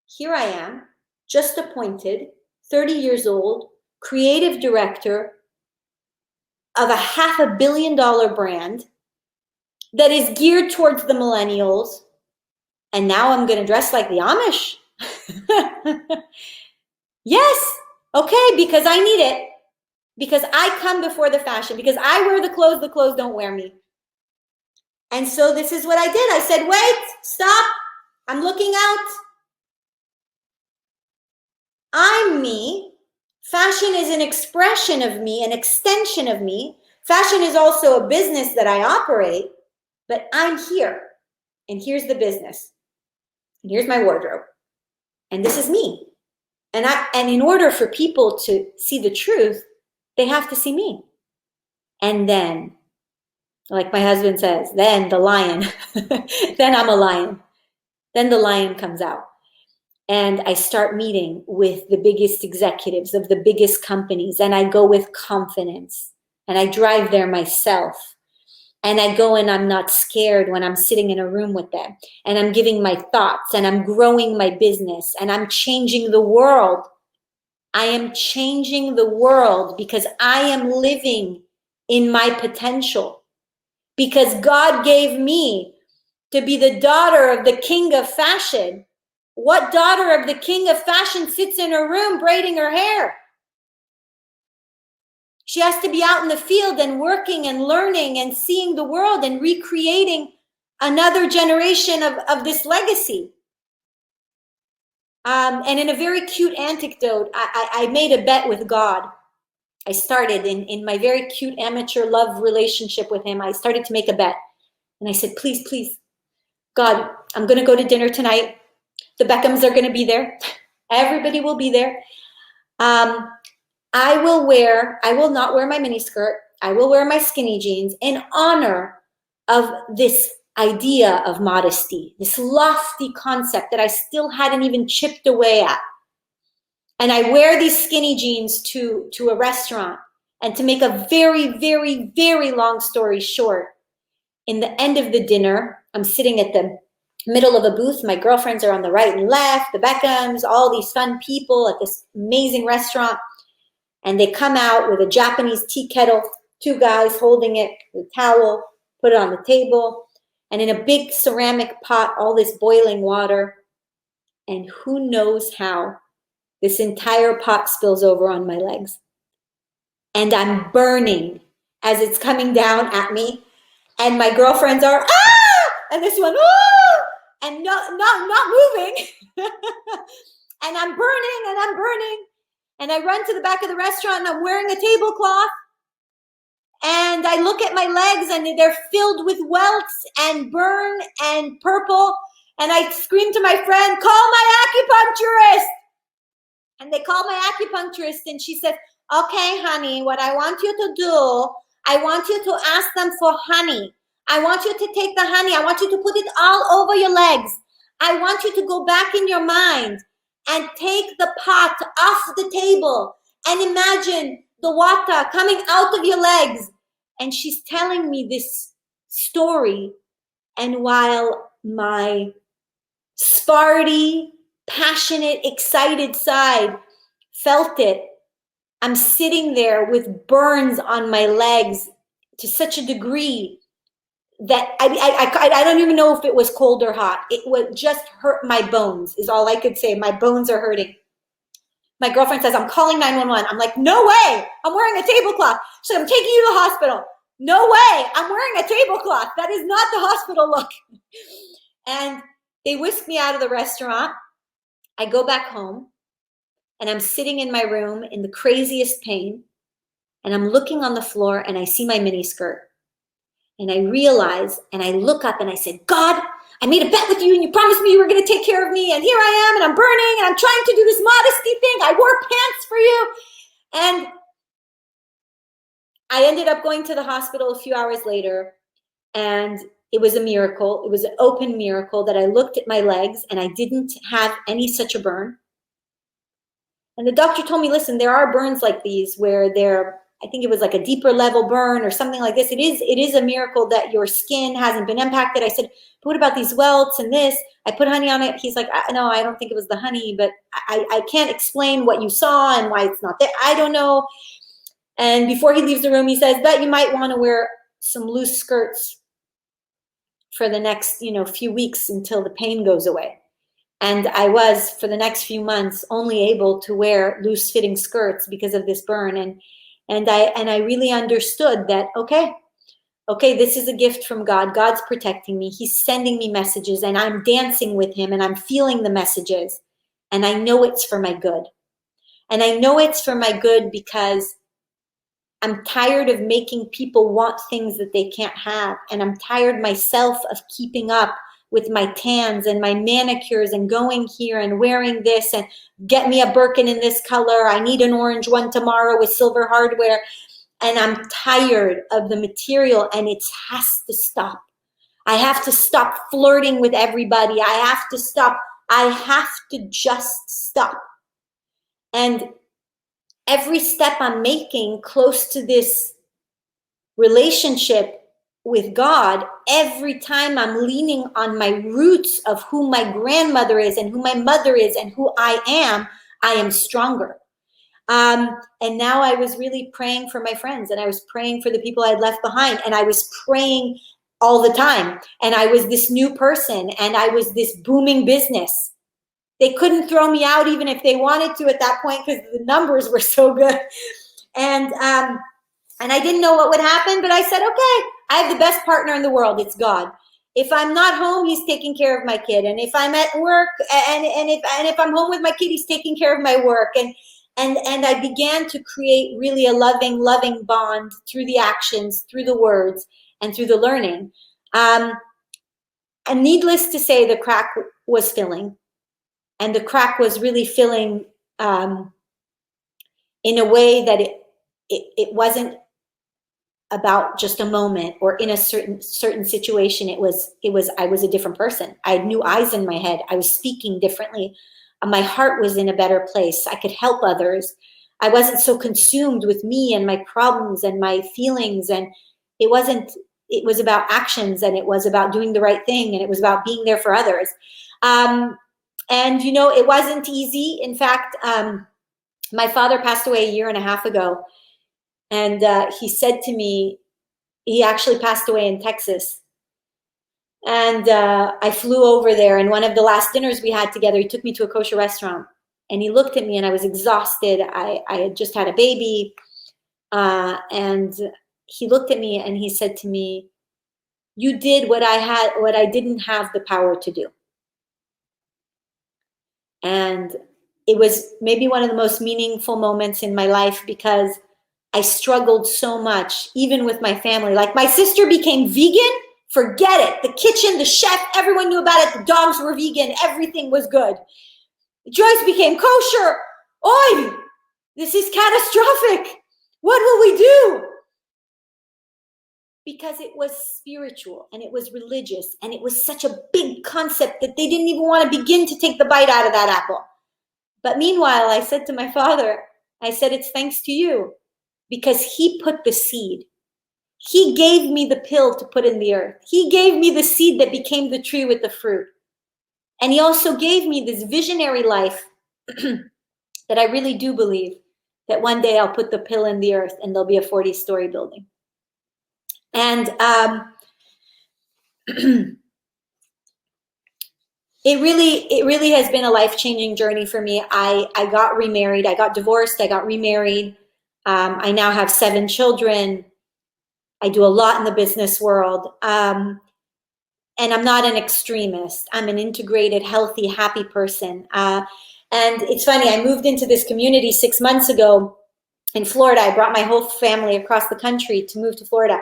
Here I am, just appointed, 30 years old, creative director of a $500 million brand that is geared towards the millennials. And now I'm going to dress like the Amish. Yes. Okay. Because I need it. Because I come before the fashion. Because I wear the clothes don't wear me. And so this is what I did. I said, wait, stop. I'm looking out. I'm me. Fashion is an expression of me, an extension of me. Fashion is also a business that I operate, but I'm here. And here's the business. And here's my wardrobe. And this is me. And in order for people to see the truth, they have to see me. And then, like my husband says, then the lion, then I'm a lion. Then the lion comes out. And I start meeting with the biggest executives of the biggest companies. And I go with confidence. And I drive there myself. And I go and I'm not scared when I'm sitting in a room with them. And I'm giving my thoughts. And I'm growing my business. And I'm changing the world. I am changing the world because I am living in my potential. Because God gave me to be the daughter of the king of fashion. What daughter of the king of fashion sits in her room braiding her hair? She has to be out in the field and working and learning and seeing the world and recreating another generation of this legacy. And in a very cute anecdote, I made a bet with God. I started in my very cute amateur love relationship with him. I started to make a bet. And I said, please, God, I'm going to go to dinner tonight. The Beckhams are going to be there. Everybody will be there. I will not wear my miniskirt. I will wear my skinny jeans in honor of this idea of modesty, this lofty concept that I still hadn't even chipped away at. And I wear these skinny jeans to a restaurant. And to make a very, very, very long story short, in the end of the dinner, I'm sitting at the middle of a booth. My girlfriends are on the right and left, the Beckhams, all these fun people at this amazing restaurant. And they come out with a Japanese tea kettle, two guys holding it with a towel, put it on the table. And in a big ceramic pot, all this boiling water. And who knows how this entire pot spills over on my legs. And I'm burning as it's coming down at me. And my girlfriends are, ah! And this one, ah! And not moving. And I'm burning. And I run to the back of the restaurant and I'm wearing a tablecloth. And I look at my legs and they're filled with welts and burn and purple. And I scream to my friend, call my acupuncturist. And they call my acupuncturist and she said, okay, honey, what I want you to do, I want you to ask them for honey. I want you to take the honey. I want you to put it all over your legs. I want you to go back in your mind and take the pot off the table and imagine the water coming out of your legs. And she's telling me this story. And while my Sparty, passionate, excited side felt it, I'm sitting there with burns on my legs to such a degree that I don't even know if it was cold or hot. It would just hurt my bones is all I could say. My bones are hurting. My girlfriend says, I'm calling 911. I'm like, no way. I'm wearing a tablecloth. So I'm taking you to the hospital. No way. I'm wearing a tablecloth. That is not the hospital look. And they whisked me out of the restaurant. I go back home and I'm sitting in my room in the craziest pain, and I'm looking on the floor and I see my mini skirt. And I realize, and I look up and I said, God, I made a bet with you and you promised me you were going to take care of me. And here I am and I'm burning and I'm trying to do this modesty thing. I wore pants for you. And I ended up going to the hospital a few hours later, and it was a miracle. It was an open miracle that I looked at my legs and I didn't have any such a burn. And the doctor told me, listen, there are burns like these where I think it was like a deeper level burn or something like this. It is a miracle that your skin hasn't been impacted. I said, but what about these welts and this? I put honey on it. He's like, no, I don't think it was the honey, but I can't explain what you saw and why it's not there. I don't know. And before he leaves the room, he says, but you might want to wear some loose skirts for the next, few weeks until the pain goes away. And I was, for the next few months, only able to wear loose fitting skirts because of this burn. And I really understood that, okay, this is a gift from God. God's protecting me. He's sending me messages and I'm dancing with him and I'm feeling the messages. And I know it's for my good. And I know it's for my good because I'm tired of making people want things that they can't have. And I'm tired myself of keeping up with my tans and my manicures and going here and wearing this and get me a Birkin in this color. I need an orange one tomorrow with silver hardware. And I'm tired of the material and it has to stop. I have to stop flirting with everybody. I have to stop. I have to just stop. And every step I'm making close to this relationship with God, every time I'm leaning on my roots of who my grandmother is and who my mother is and who I am stronger. And now I was really praying for my friends and I was praying for the people I'd left behind and I was praying all the time. And I was this new person and I was this booming business. They couldn't throw me out even if they wanted to at that point because the numbers were so good. And I didn't know what would happen, but I said, okay, I have the best partner in the world. It's God. If I'm not home, he's taking care of my kid. And if I'm at work and if I'm home with my kid, he's taking care of my work. And I began to create really a loving bond through the actions, through the words, and through the learning. And needless to say, the crack was filling. And the crack was really filling in a way that it wasn't about just a moment or in a certain situation. I was a different person. I had new eyes in my head. I was speaking differently. My heart was in a better place. I could help others. I wasn't so consumed with me and my problems and my feelings. And it was about actions and it was about doing the right thing and it was about being there for others. And, it wasn't easy. In fact, my father passed away 1.5 years ago. And he said to me, he actually passed away in Texas. And I flew over there. And one of the last dinners we had together, he took me to a kosher restaurant. And he looked at me and I was exhausted. I had just had a baby. And he looked at me and he said to me, you did what I didn't have the power to do. And it was maybe one of the most meaningful moments in my life because I struggled so much, even with my family. Like my sister became vegan, forget it. The kitchen, the chef, everyone knew about it. The dogs were vegan, everything was good. Joyce became kosher. Oi, this is catastrophic. What will we do? Because it was spiritual and it was religious and it was such a big concept that they didn't even want to begin to take the bite out of that apple. But meanwhile, I said to my father, I said, it's thanks to you because he put the seed. He gave me the pill to put in the earth. He gave me the seed that became the tree with the fruit. And he also gave me this visionary life that I really do believe that one day I'll put the pill in the earth and there'll be a 40-story building. And it really has been a life-changing journey for me. I got remarried. I got divorced. I got remarried. I now have 7 children. I do a lot in the business world. and I'm not an extremist. I'm an integrated, healthy, happy person. And it's funny, I moved into this community 6 months ago in Florida. I brought my whole family across the country to move to Florida.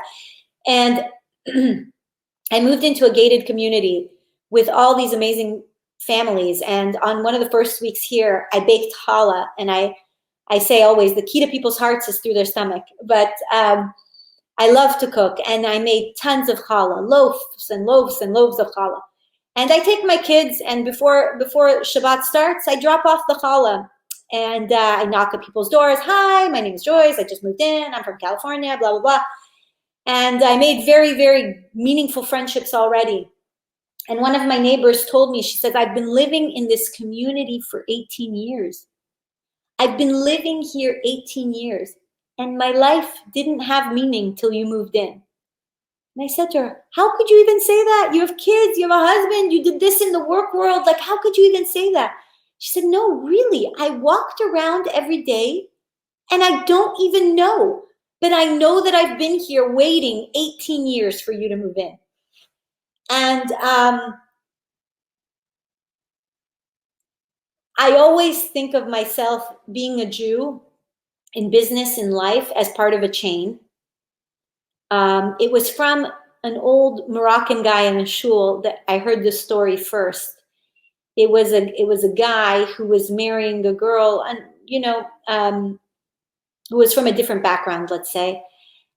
And I moved into a gated community with all these amazing families. And on one of the first weeks here, I baked challah. And I say always, the key to people's hearts is through their stomach. But I love to cook, and I made tons of challah, loaves and loaves and loaves of challah. And I take my kids, and before Shabbat starts, I drop off the challah, and I knock at people's doors. Hi, my name is Joyce. I just moved in. I'm from California, blah, blah, blah. And I made very, very meaningful friendships already. And one of my neighbors told me, she said, I've been living in this community for 18 years. I've been living here 18 years. And my life didn't have meaning till you moved in. And I said to her, how could you even say that? You have kids, you have a husband, you did this in the work world. Like, how could you even say that? She said, no, really. I walked around every day and I don't even know. But I know that I've been here waiting 18 years for you to move in. And I always think of myself being a Jew in business, in life, as part of a chain. It was from an old Moroccan guy in a shul that I heard this story first. It was a guy who was marrying a girl, and who was from a different background, let's say.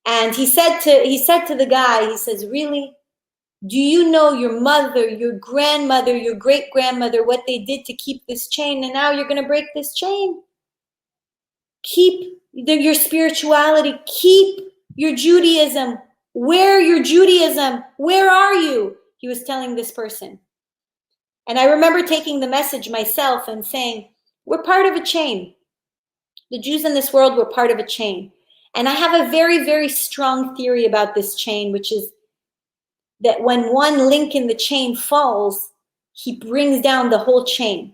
And he said to the guy, he says, really, do you know your mother, your grandmother, your great grandmother, what they did to keep this chain, and now you're going to break this chain? Keep your spirituality, keep your Judaism. Wear your Judaism. Where are you? He was telling this person. And I remember taking the message myself and saying, we're part of a chain. The Jews in this world were part of a chain. And I have a very, very strong theory about this chain, which is that when one link in the chain falls, he brings down the whole chain.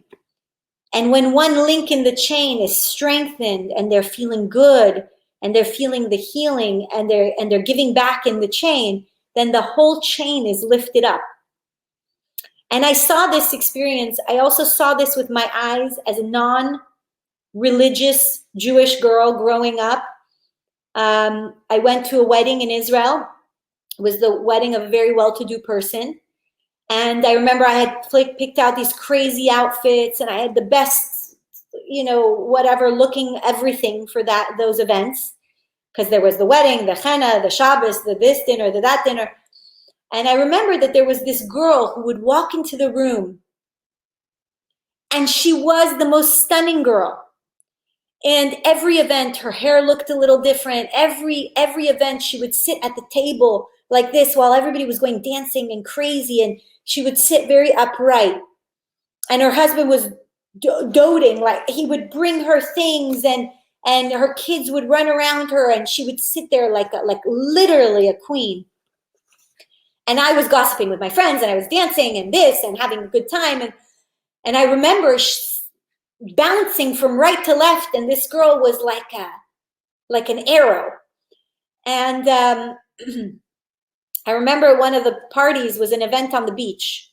And when one link in the chain is strengthened and they're feeling good and they're feeling the healing and they're giving back in the chain, then the whole chain is lifted up. And I saw this experience. I also saw this with my eyes as a non-religious Jewish girl growing up. I went to a wedding in Israel. It was the wedding of a very well-to-do person. And I remember I had picked out these crazy outfits, and I had the best, whatever looking everything for those events. Because there was the wedding, the henna, the Shabbos, the this dinner, the that dinner. And I remember that there was this girl who would walk into the room, and she was the most stunning girl. And every event, her hair looked a little different. Every event, she would sit at the table like this while everybody was going dancing and crazy, and she would sit very upright. And her husband was doting, like he would bring her things, and her kids would run around her, and she would sit there like literally a queen. And I was gossiping with my friends, and I was dancing and this and having a good time. And I remember bouncing from right to left, and this girl was like an arrow. And I remember one of the parties was an event on the beach,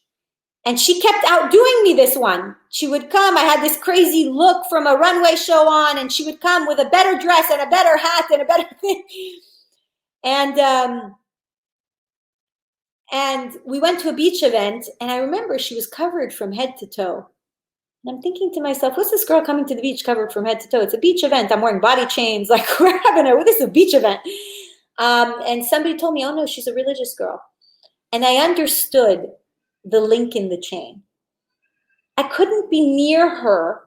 and she kept outdoing me this one. She would come, I had this crazy look from a runway show on, and she would come with a better dress and a better hat and a better thing. And we went to a beach event, and I remember she was covered from head to toe. And I'm thinking to myself, what's this girl coming to the beach covered from head to toe? It's a beach event. I'm wearing body chains. Like, this is a beach event. And somebody told me, oh no, she's a religious girl. And I understood the link in the chain. I couldn't be near her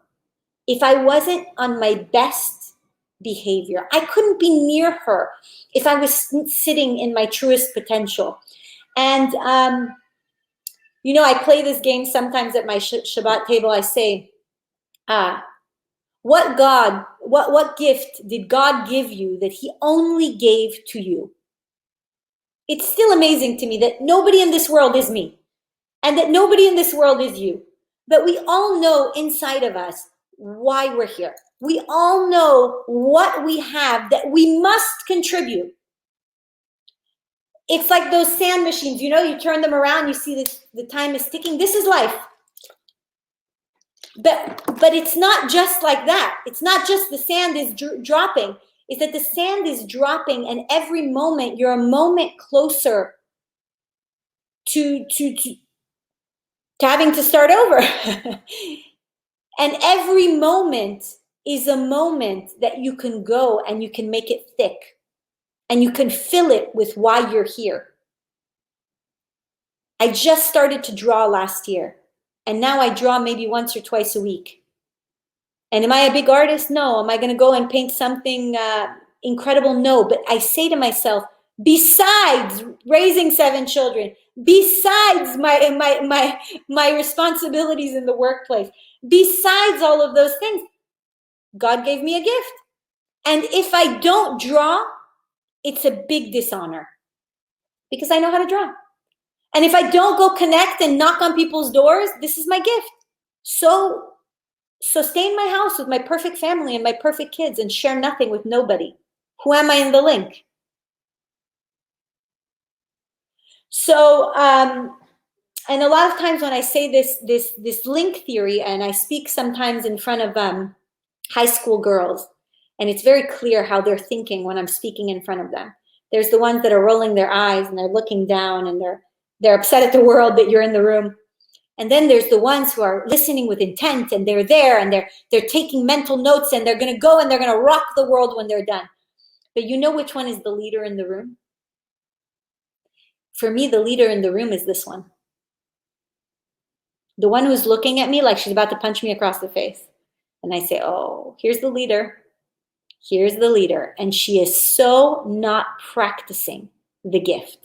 if I wasn't on my best behavior. I couldn't be near her if I was sitting in my truest potential. And, I play this game sometimes at my Shabbat table. I say, what gift did God give you that he only gave to you? It's still amazing to me that nobody in this world is me, and that nobody in this world is you. But we all know inside of us why we're here. We all know what we have that we must contribute. it's like those sand machines, you turn them around, you see the time is ticking. This is life. But it's not just like that. It's not just the sand is dropping. It's that the sand is dropping, and every moment you're a moment closer to having to start over. And every moment is a moment that you can go and you can make it thick, and you can fill it with why you're here. I just started to draw last year, and now I draw maybe once or twice a week. And am I a big artist? No. Am I going to go and paint something incredible? No. But I say to myself, besides raising 7 children, besides my responsibilities in the workplace, besides all of those things, God gave me a gift. And if I don't draw, it's a big dishonor, because I know how to draw. And if I don't go connect and knock on people's doors, this is my gift. So stay in my house with my perfect family and my perfect kids and share nothing with nobody. Who am I in the link? So, and a lot of times when I say this link theory, and I speak sometimes in front of high school girls, and it's very clear how they're thinking when I'm speaking in front of them. There's the ones that are rolling their eyes and they're looking down and they're upset at the world that you're in the room. And then there's the ones who are listening with intent, and they're there and they're taking mental notes, and they're going to go and they're going to rock the world when they're done. But you know which one is the leader in the room? For me, the leader in the room is this one. The one who's looking at me like she's about to punch me across the face. And I say, oh, here's the leader. Here's the leader. And she is so not practicing the gift.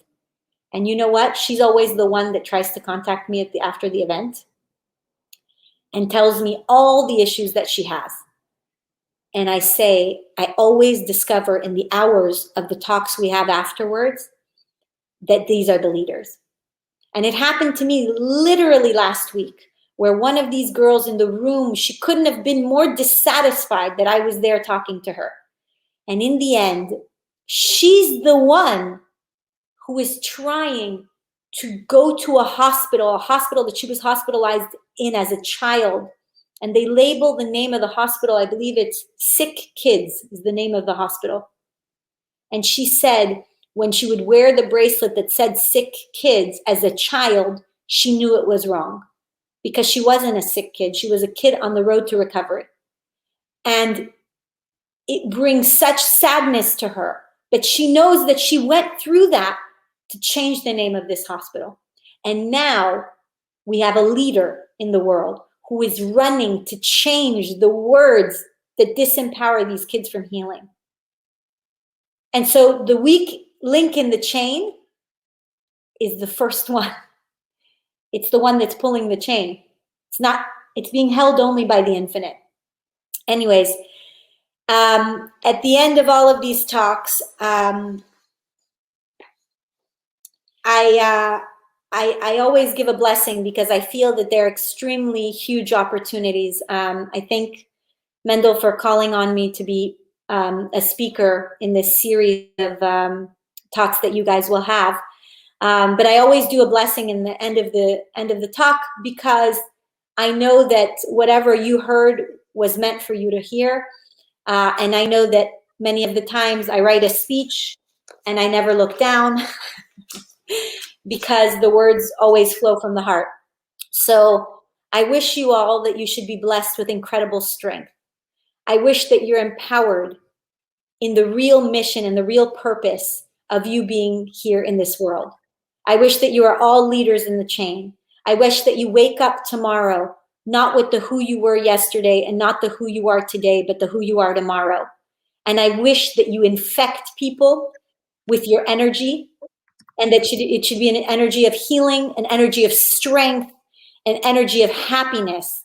And you know what? She's always the one that tries to contact me after the event and tells me all the issues that she has. And I say, I always discover in the hours of the talks we have afterwards that these are the leaders. And it happened to me literally last week, where one of these girls in the room, she couldn't have been more dissatisfied that I was there talking to her. And in the end, she's the one who is trying to go to a hospital that she was hospitalized in as a child. And they label the name of the hospital, I believe it's Sick Kids is the name of the hospital. And she said when she would wear the bracelet that said Sick Kids as a child, she knew it was wrong, because she wasn't a sick kid. She was a kid on the road to recovery. And it brings such sadness to her, but she knows that she went through that to change the name of this hospital. And now we have a leader in the world who is running to change the words that disempower these kids from healing. And so the weak link in the chain is the first one. It's the one that's pulling the chain. It's being held only by the infinite. Anyways, at the end of all of these talks, I always give a blessing, because I feel that they're extremely huge opportunities. I thank Mendel for calling on me to be a speaker in this series of talks that you guys will have. But I always do a blessing in the end of the talk, because I know that whatever you heard was meant for you to hear. And I know that many of the times I write a speech and I never look down because the words always flow from the heart. So I wish you all that you should be blessed with incredible strength. I wish that you're empowered in the real mission and the real purpose of you being here in this world. I wish that you are all leaders in the chain. I wish that you wake up tomorrow, not with the who you were yesterday and not the who you are today, but the who you are tomorrow. And I wish that you infect people with your energy, and that it should be an energy of healing, an energy of strength, an energy of happiness.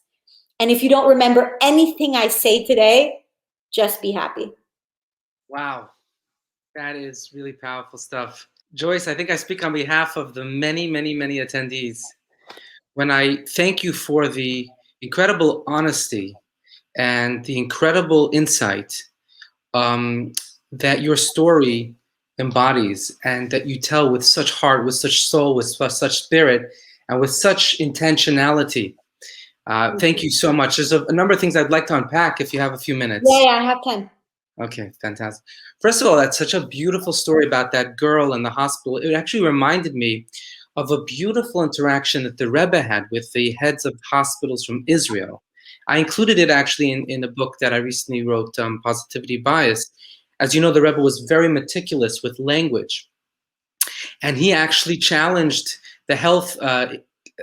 And if you don't remember anything I say today, just be happy. Wow, that is really powerful stuff. Joyce, I think I speak on behalf of the many, many, many attendees when I thank you for the incredible honesty and the incredible insight that your story embodies, and that you tell with such heart, with such soul, with such spirit, and with such intentionality. Thank you so much. There's a number of things I'd like to unpack if you have a few minutes. Yeah, I have time. Okay, fantastic. First of all, that's such a beautiful story about that girl in the hospital. It actually reminded me of a beautiful interaction that the Rebbe had with the heads of hospitals from Israel. I included it actually in a book that I recently wrote, Positivity Bias. As you know, the Rebbe was very meticulous with language, and he actually challenged the health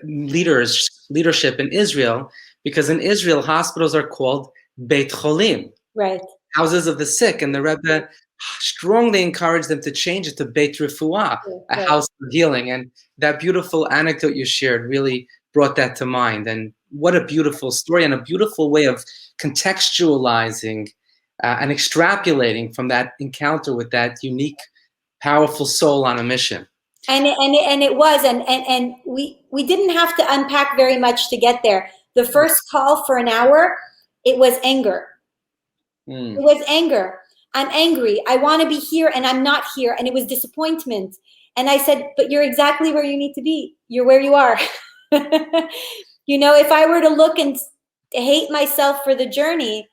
leadership in Israel, because in Israel, hospitals are called Beit Cholim, Right. houses of the sick, and the Rebbe strongly encouraged them to change it to Beit Refuah, a Right. house of healing. And that beautiful anecdote you shared really brought that to mind. And what a beautiful story, and a beautiful way of contextualizing and extrapolating from that encounter with that unique, powerful soul on a mission. And it was, and we didn't have to unpack very much to get there. The first call for an hour, it was anger. It was anger. I'm angry. I want to be here and I'm not here. And it was disappointment. And I said, but you're exactly where you need to be. You're where you are. If I were to look and hate myself for the journey,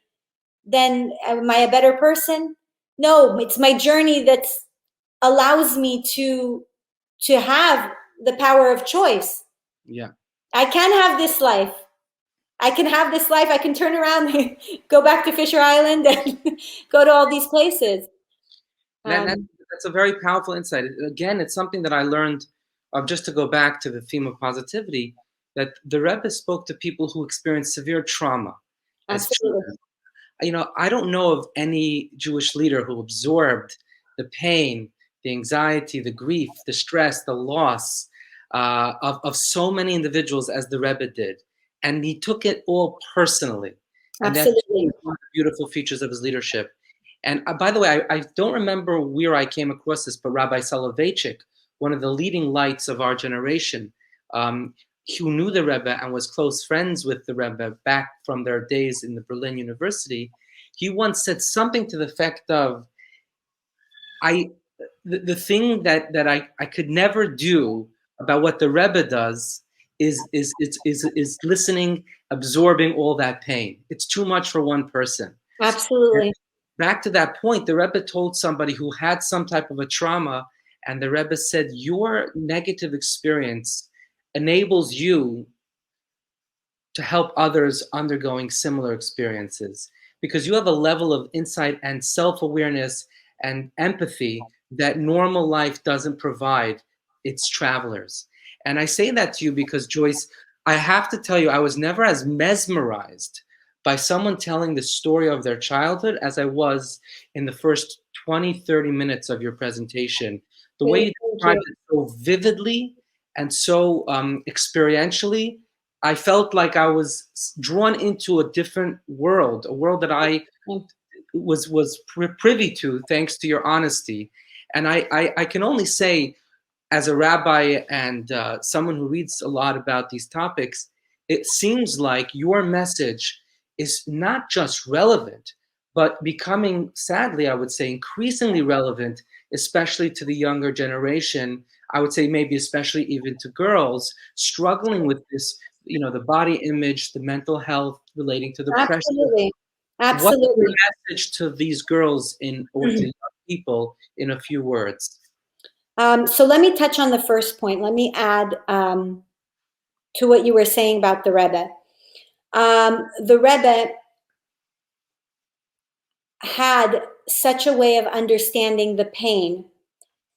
then am I a better person? No, it's my journey that allows me to have the power of choice. Yeah. I can have this life. I can have this life. I can turn around and go back to Fisher Island and go to all these places. That's a very powerful insight. Again, it's something that I learned, just to go back to the theme of positivity, that the Rebbe spoke to people who experienced severe trauma as Absolutely. children. I don't know of any Jewish leader who absorbed the pain, the anxiety, the grief, the stress, the loss of so many individuals as the Rebbe did. And he took it all personally. And that's Absolutely. one of the beautiful features of his leadership. And by the way, I don't remember where I came across this, but Rabbi Soloveitchik, one of the leading lights of our generation, who knew the Rebbe and was close friends with the Rebbe back from their days in the Berlin University, he once said something to the effect of, the thing that I could never do about what the Rebbe does is listening, absorbing all that pain. It's too much for one person. Absolutely. And back to that point, the Rebbe told somebody who had some type of a trauma, and the Rebbe said, your negative experience enables you to help others undergoing similar experiences, because you have a level of insight and self-awareness and empathy that normal life doesn't provide its travelers. And I say that to you because, Joyce, I have to tell you, I was never as mesmerized by someone telling the story of their childhood as I was in the first 20, 30 minutes of your presentation. The way you described it so vividly and so experientially, I felt like I was drawn into a different world, a world that I was privy to, thanks to your honesty. And I can only say, as a rabbi and someone who reads a lot about these topics, it seems like your message is not just relevant, but becoming, sadly, I would say, increasingly relevant, especially to the younger generation. I would say maybe especially even to girls struggling with this, the body image, the mental health relating to the pressure. Absolutely. What's Absolutely. your message to these girls or to young people in a few words? So let me touch on the first point. Let me add to what you were saying about the Rebbe. The Rebbe had such a way of understanding the pain,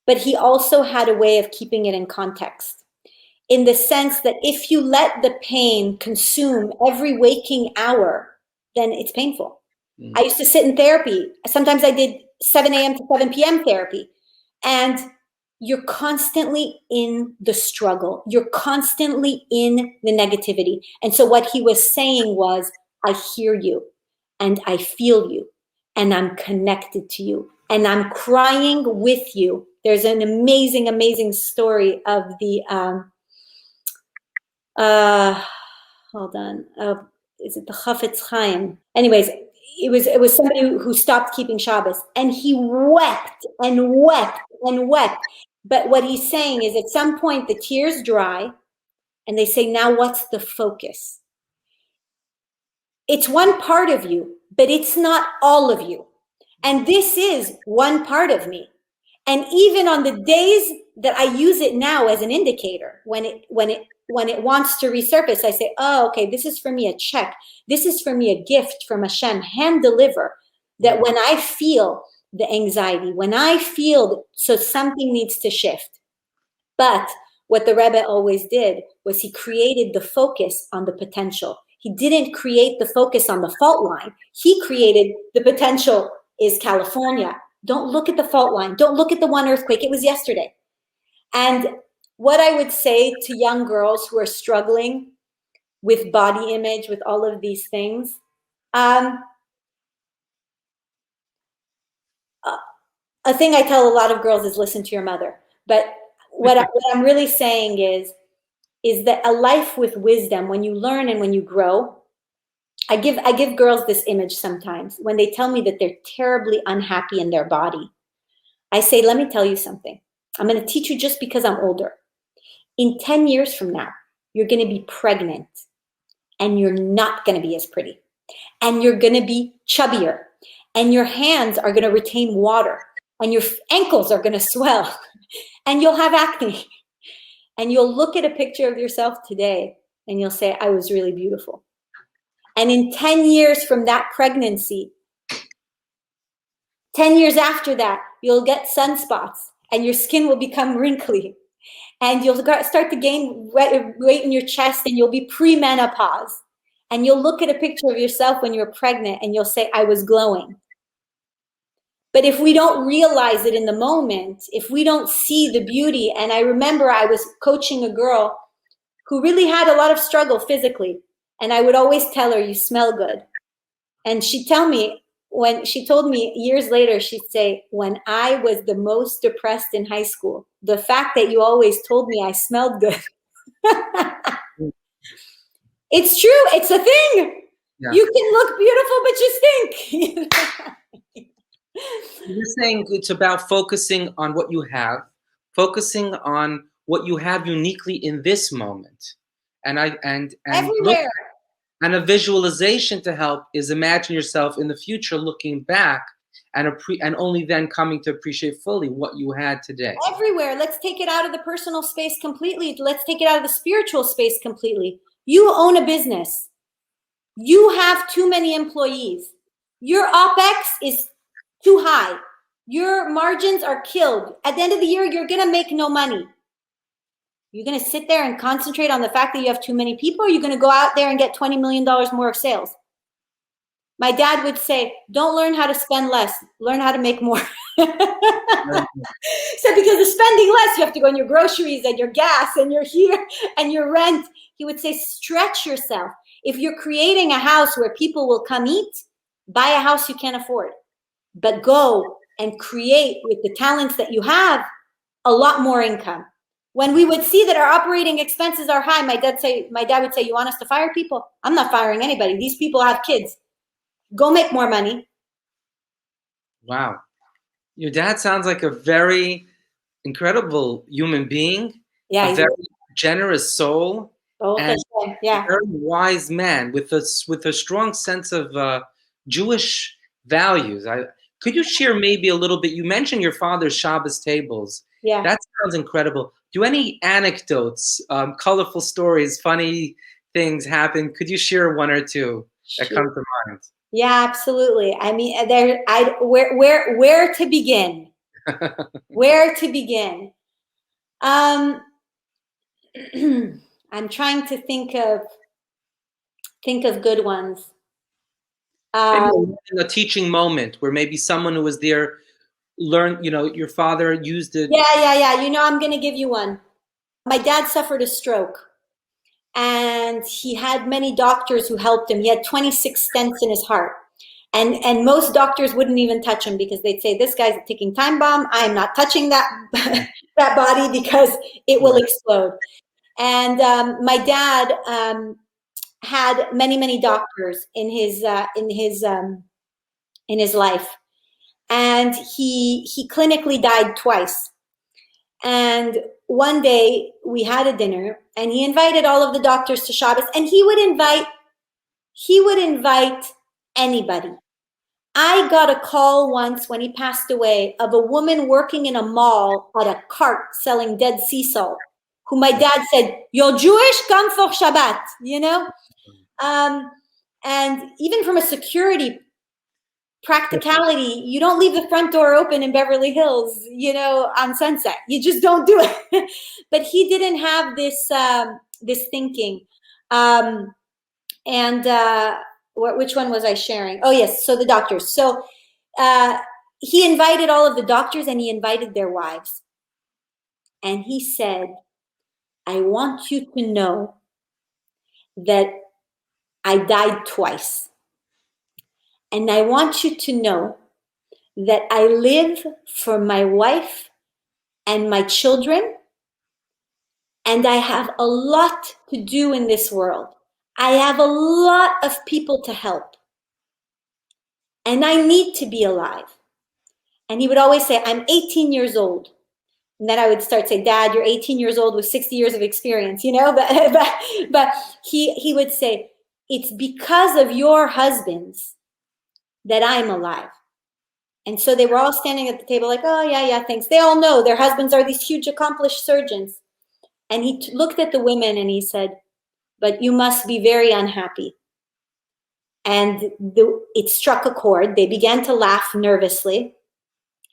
but he also had a way of keeping it in context, in the sense that if you let the pain consume every waking hour, then it's painful. I used to sit in therapy. Sometimes I did 7 a.m. to 7 p.m. therapy. And you're constantly in the struggle. You're constantly in the negativity. And so what he was saying was, I hear you and I feel you and I'm connected to you and I'm crying with you. There's an amazing, amazing story of the, hold on, is it the Chafetz Chaim? Anyways, it was somebody who stopped keeping Shabbos, and he wept and wept and wept. But what he's saying is, at some point the tears dry, and they say, now what's the focus? It's one part of you, but it's not all of you. And this is one part of me. And even on the days that I use it now as an indicator, when it wants to resurface, I say, oh, okay, this is for me a check. This is for me a gift from Hashem, hand deliver. That when I feel the anxiety, when I feel, so something needs to shift. But what the Rebbe always did was he created the focus on the potential. He didn't create the focus on the fault line. He created the potential is California. Don't look at the fault line. Don't look at the one earthquake. It was yesterday. And what I would say to young girls who are struggling with body image, with all of these things, a thing I tell a lot of girls is listen to your mother. But what I'm really saying is that a life with wisdom, when you learn and when you grow, I give girls this image sometimes when they tell me that they're terribly unhappy in their body. I say, let me tell you something. I'm going to teach you just because I'm older. In 10 years from now, you're going to be pregnant and you're not going to be as pretty. And you're going to be chubbier. And your hands are going to retain water. And your ankles are going to swell. And you'll have acne. And you'll look at a picture of yourself today and you'll say, I was really beautiful. And in 10 years from that pregnancy, 10 years after that, you'll get sunspots and your skin will become wrinkly. And you'll start to gain weight in your chest and you'll be pre-menopause. And you'll look at a picture of yourself when you were pregnant and you'll say, I was glowing. But if we don't realize it in the moment, if we don't see the beauty, and I remember I was coaching a girl who really had a lot of struggle physically. And I would always tell her, you smell good. And she'd tell me, when she told me years later, she'd say, when I was the most depressed in high school, the fact that you always told me I smelled good. It's true. It's a thing. Yeah. You can look beautiful, but you stink. You're saying it's about focusing on what you have, focusing on what you have uniquely in this moment. And everywhere. And a visualization to help is imagine yourself in the future looking back and only then coming to appreciate fully what you had today. Everywhere. Let's take it out of the personal space completely. Let's take it out of the spiritual space completely. You own a business. You have too many employees. Your OPEX is too high. Your margins are killed. At the end of the year, you're going to make no money. You're going to sit there and concentrate on the fact that you have too many people, or you're going to go out there and get $20 million more of sales? My dad would say, don't learn how to spend less, learn how to make more. So because of spending less, you have to go on your groceries and your gas and your here and your rent. He would say, stretch yourself. If you're creating a house where people will come eat, buy a house you can't afford. But go and create with the talents that you have a lot more income. When we would see that our operating expenses are high, my dad would say, you want us to fire people? I'm not firing anybody. These people have kids. Go make more money. Wow. Your dad sounds like a very incredible human being. Yeah, a very generous soul. And yeah. a very wise man with a strong sense of Jewish values. Could you share maybe a little bit? You mentioned your father's Shabbos tables. Yeah. That sounds incredible. Do any anecdotes, colorful stories, funny things happen? Could you share one or two that come to mind? Yeah, absolutely. I mean, where to begin? Where to begin? I'm trying to think of good ones. Maybe a teaching moment where maybe someone who was there learned, your father used it. Yeah. I'm going to give you one. My dad suffered a stroke and he had many doctors who helped him. He had 26 stents in his heart. And most doctors wouldn't even touch him because they'd say, this guy's a ticking time bomb. I am not touching that body because it will explode. And my dad had many doctors in his in his life. And he clinically died twice. And one day we had a dinner and he invited all of the doctors to Shabbos, and he would invite anybody. I got a call once when he passed away of a woman working in a mall at a cart selling dead sea salt, who my dad said, "You're Jewish? Come for Shabbat," you know? And even from a security practicality, you don't leave the front door open in Beverly Hills, you know, on Sunset. You just don't do it. But he didn't have this thinking. Which one was I sharing? Oh, yes. So the doctors. So he invited all of the doctors and he invited their wives. And he said, "I want you to know that I died twice. And I want you to know that I live for my wife and my children. And I have a lot to do in this world. I have a lot of people to help. And I need to be alive." And he would always say, "I'm 18 years old." And then I would start to say, "Dad, you're 18 years old with 60 years of experience, you know?" But he would say, "It's because of your husbands that I'm alive." And so they were all standing at the table like, "Oh, yeah, thanks." They all know their husbands are these huge accomplished surgeons. And he looked at the women and he said, "But you must be very unhappy." And it struck a chord. They began to laugh nervously.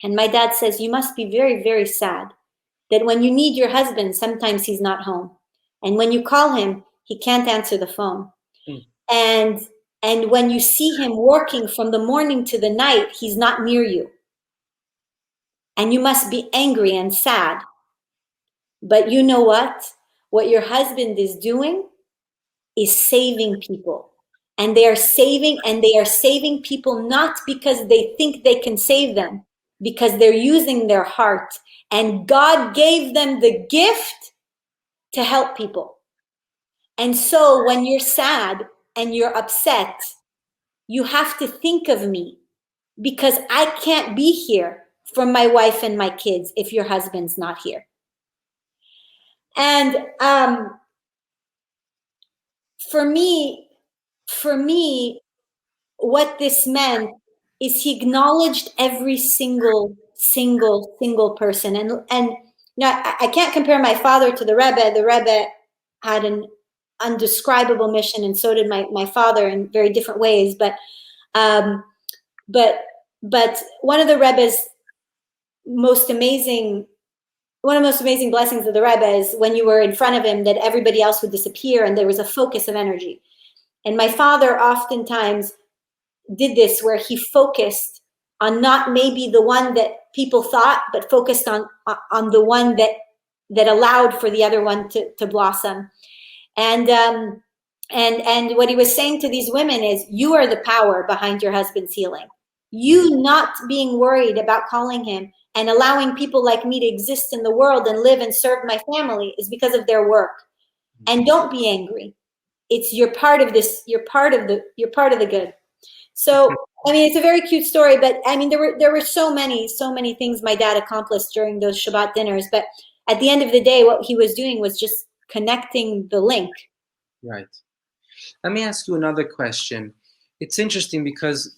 And my dad says, "You must be very, very sad that when you need your husband, sometimes he's not home. And when you call him, he can't answer the phone. And when you see him working from the morning to the night, he's not near you. And you must be angry and sad. But you know what? What your husband is doing is saving people. And they are saving people not because they think they can save them, because they're using their heart. And God gave them the gift to help people. And so when you're sad and you're upset, you have to think of me, because I can't be here for my wife and my kids if your husband's not here." And for me, what this meant is he acknowledged every single person. And you know, I can't compare my father to the Rebbe. The Rebbe had an undescribable mission, and so did my father in very different ways. But one of the Rebbe's most amazing blessings of the Rebbe is when you were in front of him, that everybody else would disappear and there was a focus of energy. And my father oftentimes did this, where he focused on not maybe the one that people thought, but focused on the one that allowed for the other one to blossom. And what he was saying to these women is, you are the power behind your husband's healing. You not being worried about calling him and allowing people like me to exist in the world and live and serve my family is because of their work. And don't be angry. You're part of this. You're part of the good. So, I mean, it's a very cute story, but I mean, there were so many things my dad accomplished during those Shabbat dinners. But at the end of the day, what he was doing was just connecting the link. Right. Let me ask you another question. It's interesting because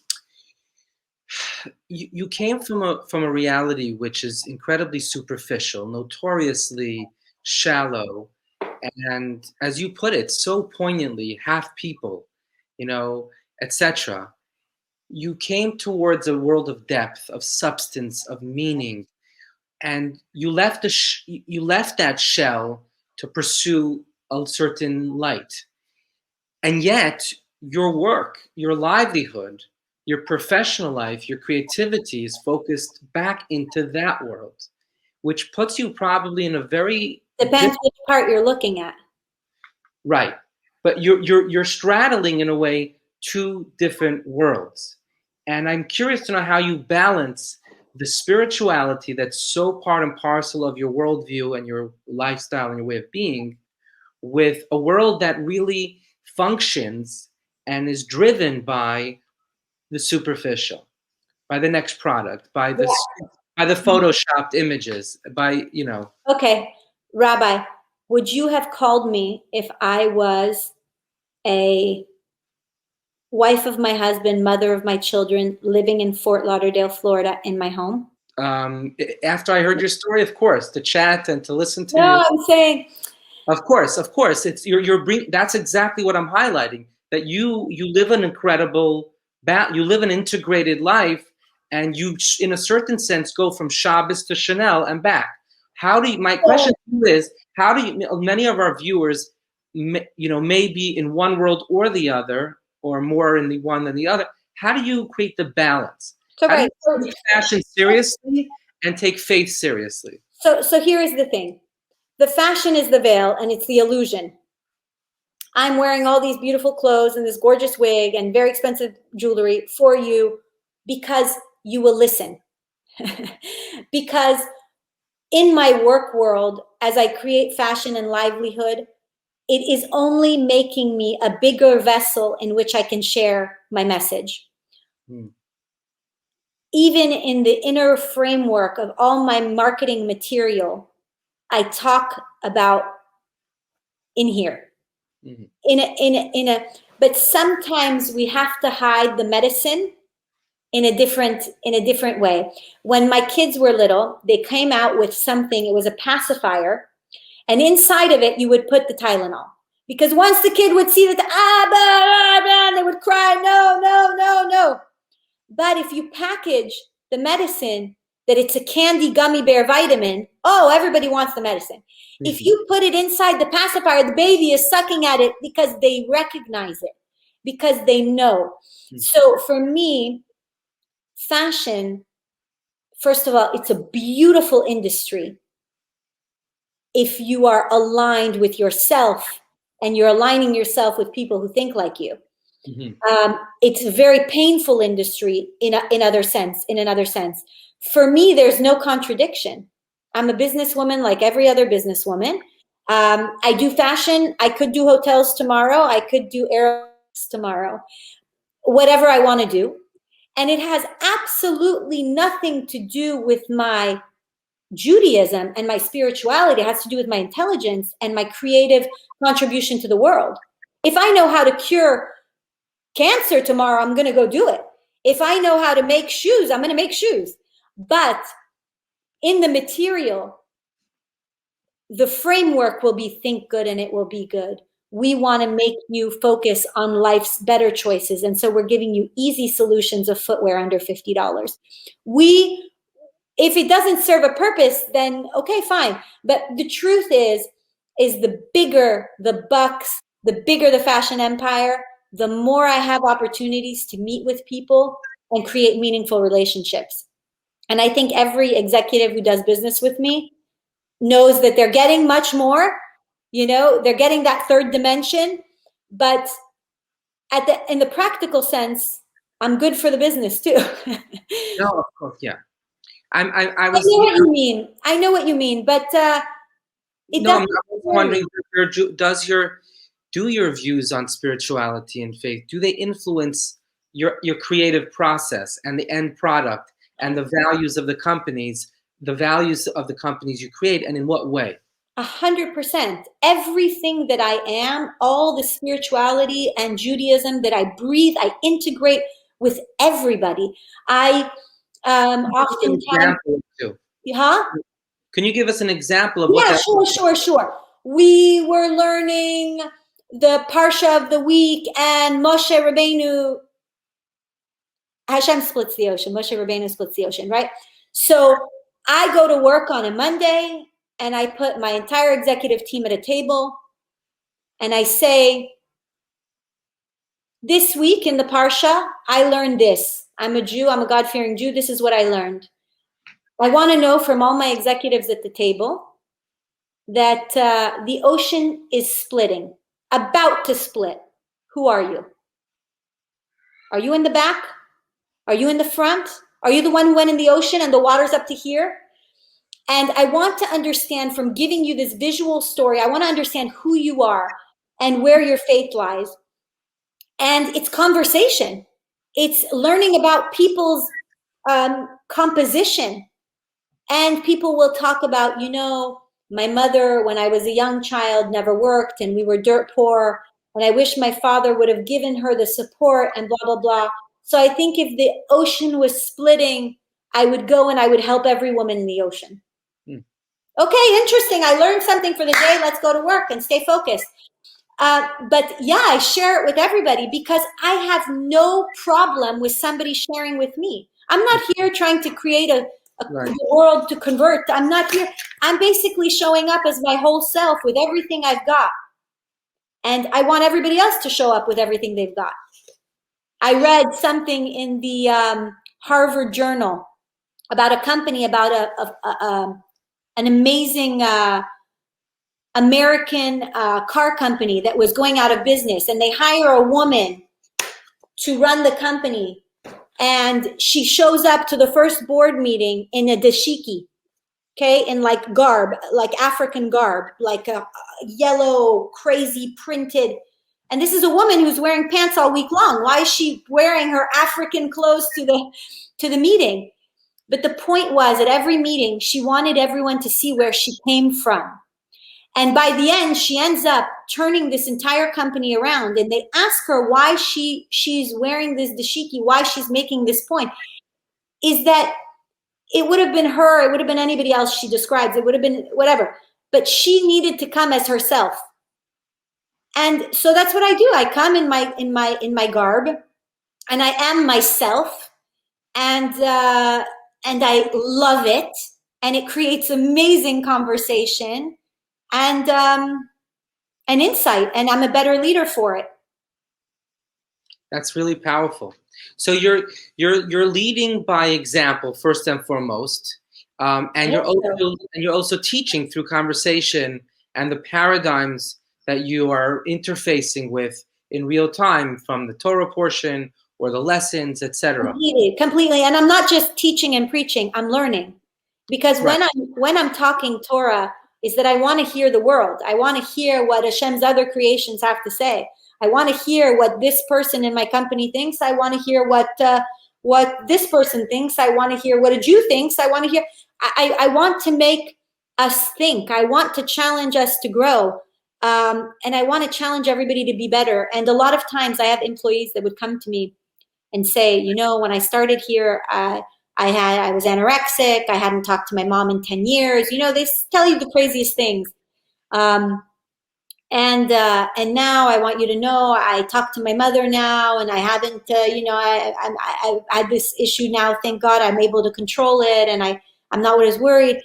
you came from a reality which is incredibly superficial, notoriously shallow, and as you put it so poignantly, half people, you know, etc. You came towards a world of depth, of substance, of meaning, and you left you left that shell to pursue a certain light. And yet, your work, your livelihood, your professional life, your creativity is focused back into that world, which puts you probably in a very Depends which part you're looking at. right. But you're straddling in a way two different worlds. And I'm curious to know how you balance the spirituality that's so part and parcel of your worldview and your lifestyle and your way of being with a world that really functions and is driven by the superficial. by the next product, by the Yeah. photoshopped images, by, you know. Okay, Rabbi, would you have called me if I was a wife of my husband, mother of my children, living in Fort Lauderdale, Florida, in my home? After I heard your story, of course, to chat and to listen to you. No, I'm saying, Of course. It's you're bring. That's exactly what I'm highlighting. That you live an incredible, you live an integrated life, and you, in a certain sense, go from Shabbos to Chanel and back. How do you? My question to you is, how do you? Many of our viewers, may be in one world or the other, or more in the one than the other. How do you create the balance? so How do right. you take fashion seriously and take faith seriously? So here is the thing. The fashion is the veil and it's the illusion. I'm wearing all these beautiful clothes and this gorgeous wig and very expensive jewelry for you because you will listen. Because in my work world, as I create fashion and livelihood, it is only making me a bigger vessel in which I can share my message. Hmm. Even in the inner framework of all my marketing material, I talk about in here. Mm-hmm. But sometimes we have to hide the medicine in a different way. When my kids were little, they came out with something, it was a pacifier, and inside of it you would put the Tylenol. Because once the kid would see that, and they would cry, no, no, no, no. But if you package the medicine that it's a candy gummy bear vitamin, oh, everybody wants the medicine. If Mm-hmm. you put it inside the pacifier, the baby is sucking at it because they recognize it, because they know. Mm-hmm. So for me, fashion, first of all, it's a beautiful industry if you are aligned with yourself and you're aligning yourself with people who think like you. Mm-hmm. It's a very painful industry in another sense. For me, there's no contradiction. I'm a businesswoman like every other businesswoman. I do fashion. I could do hotels tomorrow. I could do airlines tomorrow. Whatever I want to do. And it has absolutely nothing to do with my Judaism and my spirituality. It has to do with my intelligence and my creative contribution to the world. If I know how to cure cancer tomorrow, I'm going to go do it. If I know how to make shoes, I'm going to make shoes. But in the material, the framework will be think good and it will be good. We want to make you focus on life's better choices. And so we're giving you easy solutions of footwear under $50. If it doesn't serve a purpose, then okay, fine. But the truth is the bigger the bucks, the bigger the fashion empire, the more I have opportunities to meet with people and create meaningful relationships. And I think every executive who does business with me knows that they're getting much more, they're getting that third dimension, but in the practical sense, I'm good for the business too. No, of course, yeah. I I was, know what you mean. I know what you mean, but it no, I'm doesn't. wondering, do your views on spirituality and faith, do they influence your creative process and the end product and the values of the companies you create, and in what way? 100%. Everything that I am, all the spirituality and Judaism that I breathe, I integrate with everybody. I An oftentimes, example too. huh? Can you give us an example of what Yeah, that? sure. We were learning the Parsha of the week, and Moshe Rabbeinu, Hashem splits the ocean. Moshe Rabbeinu splits the ocean, right? So I go to work on a Monday, and I put my entire executive team at a table, and I say, this week in the Parsha, I learned this. I'm a Jew. I'm a God-fearing Jew. This is what I learned. I want to know from all my executives at the table that the ocean is splitting, about to split. Who are you? Are you in the back? Are you in the front? Are you the one who went in the ocean and the water's up to here? And I want to understand, from giving you this visual story, I want to understand who you are and where your faith lies. And it's conversation. It's learning about people's composition. And people will talk about, my mother, when I was a young child, never worked and we were dirt poor. And I wish my father would have given her the support and blah, blah, blah. So I think if the ocean was splitting, I would go and I would help every woman in the ocean. Mm. Okay, interesting. I learned something for the day. Let's go to work and stay focused. But yeah, I share it with everybody because I have no problem with somebody sharing with me. I'm not here trying to create right. The world to convert. I'm not here. I'm basically showing up as my whole self with everything I've got. And I want everybody else to show up with everything they've got. I read something in the Harvard Journal about a company, about an amazing American car company that was going out of business, and they hire a woman to run the company, and she shows up to the first board meeting in a dashiki, okay, in like garb, like African garb, like a yellow, crazy printed. And this is a woman who's wearing pants all week long. Why is she wearing her African clothes to the meeting? But the point was, at every meeting, she wanted everyone to see where she came from. And by the end, she ends up turning this entire company around. And they ask her why she's wearing this dashiki, why she's making this point. Is that it would have been her, it would have been anybody else she describes, it would have been whatever. But she needed to come as herself. And so that's what I do. I come in my garb, and I am myself, and I love it, and it creates amazing conversation and insight, and I'm a better leader for it. That's really powerful. So you're leading by example first and foremost, and you're also teaching through conversation and the paradigms that you are interfacing with in real time from the Torah portion or the lessons, etc. Completely. And I'm not just teaching and preaching. I'm learning, because right. when I'm talking Torah, is that I want to hear the world. I want to hear what Hashem's other creations have to say. I want to hear what this person in my company thinks. I want to hear what this person thinks. I want to hear what a Jew thinks. I want to hear. I want to make us think. I want to challenge us to grow. And I want to challenge everybody to be better. And a lot of times I have employees that would come to me and say, when I started here, I was anorexic. I hadn't talked to my mom in 10 years. They tell you the craziest things. And now I want you to know I talk to my mother now, and I haven't, I had this issue now. Thank God I'm able to control it, and I'm not as worried.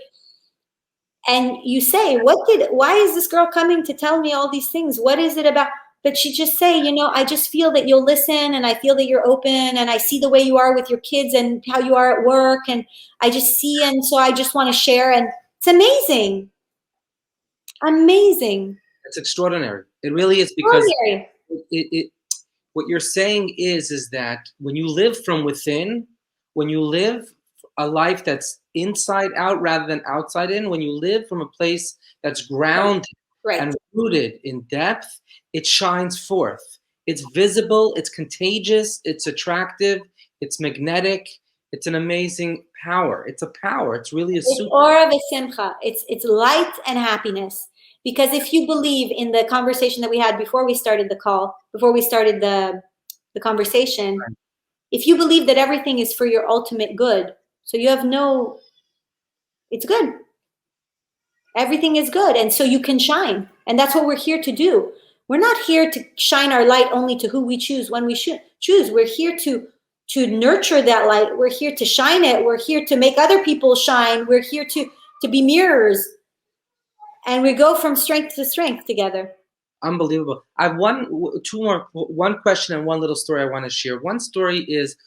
And you say, why is this girl coming to tell me all these things? What is it about? But she just say, I just feel that you'll listen, and I feel that you're open, and I see the way you are with your kids and how you are at work, and I just see, and so I just want to share. And it's amazing. Amazing. It's extraordinary. It really is, because what you're saying is that when you live from within, when you live a life that's inside out rather than outside in, when you live from a place that's grounded right. and rooted in depth, it shines forth. It's visible, it's contagious, it's attractive, it's magnetic, it's an amazing power. It's a power. It's really it's aura v'simcha. It's light and happiness. Because if you believe in the conversation that we had before we started the call, before we started the conversation, right. If you believe that everything is for your ultimate good, so you have it's good. Everything is good. And so you can shine. And that's what we're here to do. We're not here to shine our light only to who we choose when we choose. We're here to nurture that light. We're here to shine it. We're here to make other people shine. We're here to be mirrors. And we go from strength to strength together. Unbelievable. I have one question and one little story I want to share. One story is,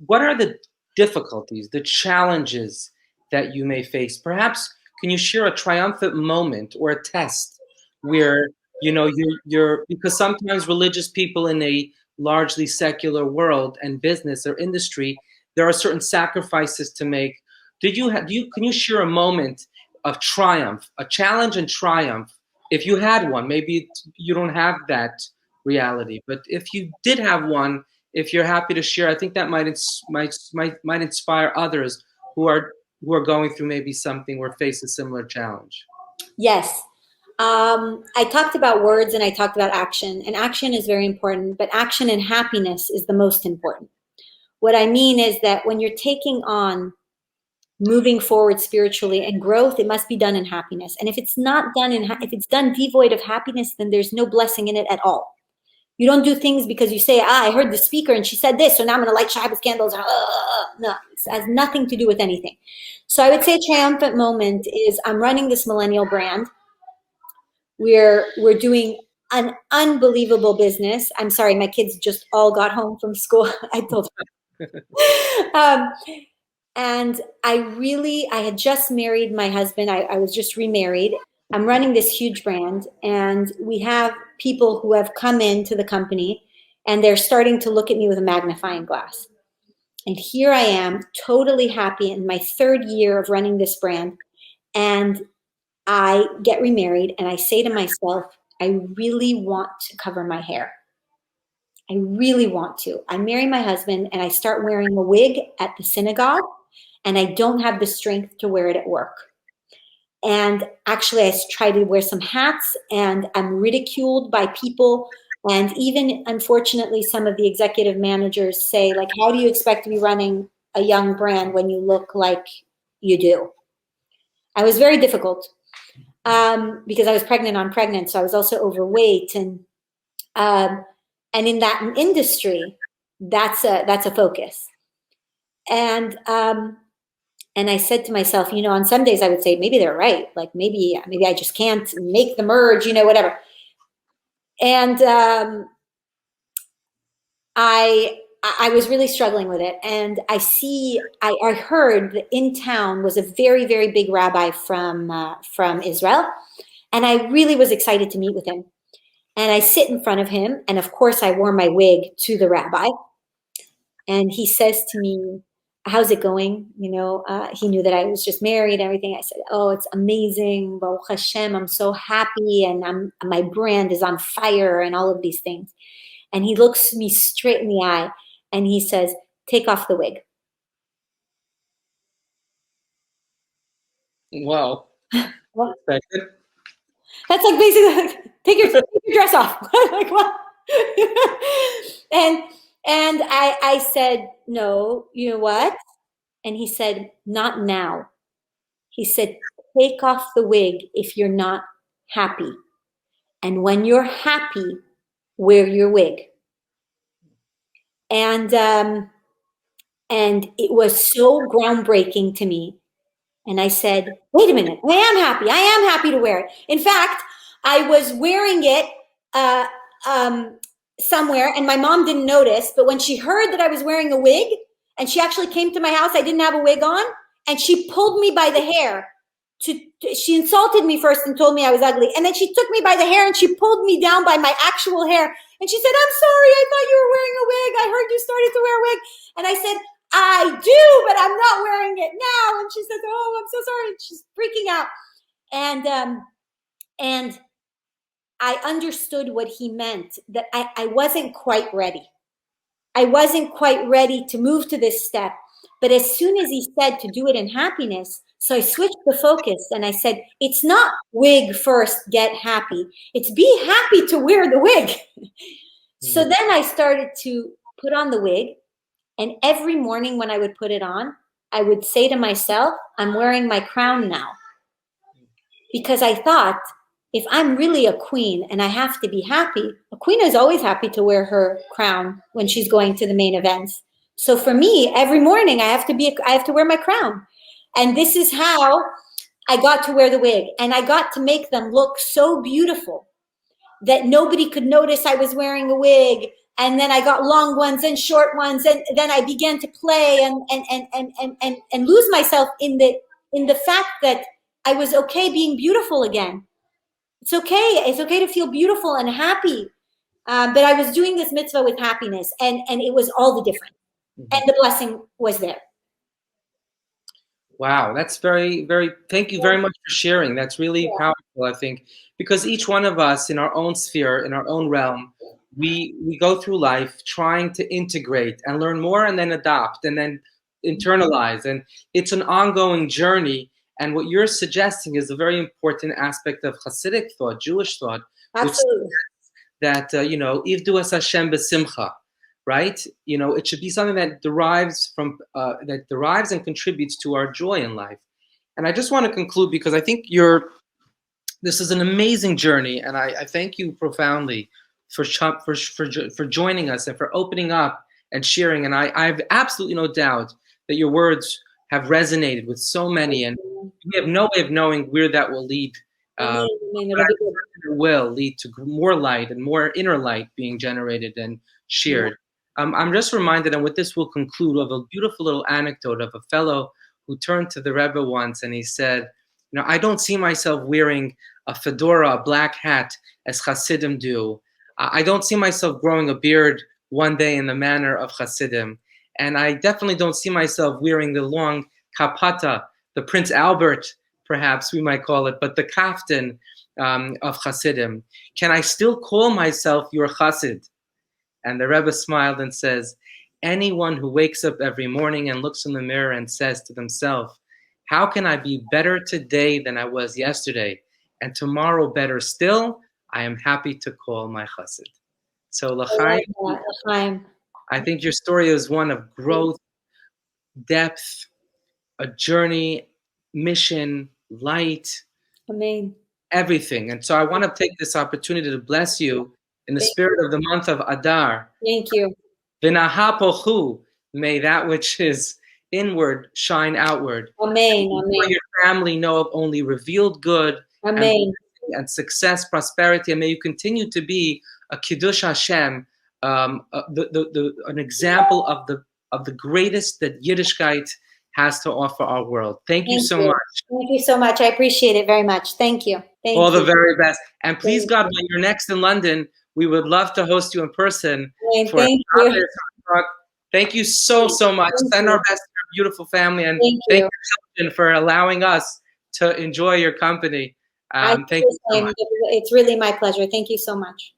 what are the difficulties, the challenges that you may face? Perhaps can you share a triumphant moment or a test where you're because sometimes religious people in a largely secular world and business or industry, there are certain sacrifices to make. Can you share a moment of triumph, a challenge and triumph, if you had one? Maybe you don't have that reality, but if you did have one, if you're happy to share, I think that might inspire others who are going through maybe something or face a similar challenge. Yes. I talked about words and I talked about action, and action is very important, but action and happiness is the most important. What I mean is that when you're taking on moving forward spiritually and growth, it must be done in happiness. And if it's not done if it's done devoid of happiness, then there's no blessing in it at all. You don't do things because you say, I heard the speaker and she said this, so now I'm going to light Shabbat candles. No, it has nothing to do with anything. So I would say a triumphant moment is I'm running this millennial brand. We're doing an unbelievable business. I'm sorry, my kids just all got home from school. I told them. And I had just married my husband. I was just remarried. I'm running this huge brand, and we have people who have come into the company, and they're starting to look at me with a magnifying glass. And here I am, totally happy in my third year of running this brand. And I get remarried, and I say to myself, I really want to cover my hair. I really want to. I marry my husband, and I start wearing a wig at the synagogue, and I don't have the strength to wear it at work. And actually, I try to wear some hats, and I'm ridiculed by people. And even, unfortunately, some of the executive managers say, like, how do you expect to be running a young brand when you look like you do? I was very difficult because I was pregnant on pregnant. So I was also overweight. And in that industry, that's a focus. And I said to myself, on some days I would say, maybe they're right. Like maybe I just can't make the merge, whatever. And I was really struggling with it. And I heard that in town was a very, very big rabbi from Israel. And I really was excited to meet with him. And I sit in front of him. And of course I wore my wig to the rabbi. And he says to me, how's it going? He knew that I was just married and everything. I said, oh, it's amazing. Baruch Hashem, I'm so happy. And my brand is on fire and all of these things. And he looks me straight in the eye and he says, take off the wig. Wow. Well, that's like basically like, take your dress off. Like what? and I said, no, you know what? And he said, not now. He said, take off the wig if you're not happy. And when you're happy, wear your wig. And it was so groundbreaking to me. And I said, wait a minute, I am happy. I am happy to wear it. In fact, I was wearing it somewhere and my mom didn't notice. But when she heard that I was wearing a wig and she actually came to my house, I didn't have a wig on. And she pulled me by the hair. She insulted me first and told me I was ugly. And then she took me by the hair and she pulled me down by my actual hair. And she said, I'm sorry, I thought you were wearing a wig. I heard you started to wear a wig. And I said, I do, but I'm not wearing it now. And she said, oh, I'm so sorry. And she's freaking out. And I understood what he meant, that I wasn't quite ready. I wasn't quite ready to move to this step. But as soon as he said to do it in happiness, so I switched the focus and I said, it's not wig first, get happy. It's be happy to wear the wig. So then I started to put on the wig. And every morning when I would put it on, I would say to myself, I'm wearing my crown now. Because I thought, if I'm really a queen and I have to be happy, a queen is always happy to wear her crown when she's going to the main events. So for me, every morning I have to wear my crown. And this is how I got to wear the wig. And I got to make them look so beautiful that nobody could notice I was wearing a wig. And then I got long ones and short ones. And then I began to play and lose myself in the fact that I was okay being beautiful again. It's okay. It's okay to feel beautiful and happy. But I was doing this mitzvah with happiness and it was all the difference. And the blessing was there. Wow, that's very, very, thank you very much for sharing. That's really powerful, I think, because each one of us in our own sphere, in our own realm, we go through life trying to integrate and learn more and then adopt and then internalize, and it's an ongoing journey. And what you're suggesting is a very important aspect of Hasidic thought, Jewish thought, which Absolutely. that Ivdu es Hashem besimcha, right? It should be something that derives and contributes to our joy in life. And I just want to conclude because I think this is an amazing journey, and I thank you profoundly for joining us and for opening up and sharing. And I have absolutely no doubt that your words have resonated with so many, and we have no way of knowing where that will lead. Amen. Amen. But It'll be good. it will lead to more light and more inner light being generated and Yeah. shared. I'm just reminded, and with this we'll conclude, of a beautiful little anecdote of a fellow who turned to the Rebbe once and he said, I don't see myself wearing a fedora, a black hat, as Hasidim do. I don't see myself growing a beard one day in the manner of Hasidim. And I definitely don't see myself wearing the long kapata, the Prince Albert, perhaps we might call it, but the kaftan of Hasidim. Can I still call myself your Hasid? And the Rebbe smiled and says, anyone who wakes up every morning and looks in the mirror and says to themselves, how can I be better today than I was yesterday? And tomorrow better still, I am happy to call my Chassid. So I L'chaim, like that. L'chaim. I think your story is one of growth, depth, a journey, mission, light, Amen. everything. And so I want to take this opportunity to bless you in the Thank spirit of the month of Adar. Thank you. V'nahapochu, may that which is inward shine outward. Amen. May Amen. your family know of only revealed good Amen. and success, prosperity, and may you continue to be a Kiddush Hashem, an example of the greatest that Yiddishkeit has to offer our world. Thank you so much. Thank you so much. I appreciate it very much. Thank you. Thank All you. the very best. And please, Thank God, when you're next in London, we would love to host you in person. Amen. For Thank you. Thank you so much. Thank Send you. our best to your beautiful family, and Thank thank you. you for allowing us to enjoy your company. I Thank you so same. much. It's really my pleasure. Thank you so much.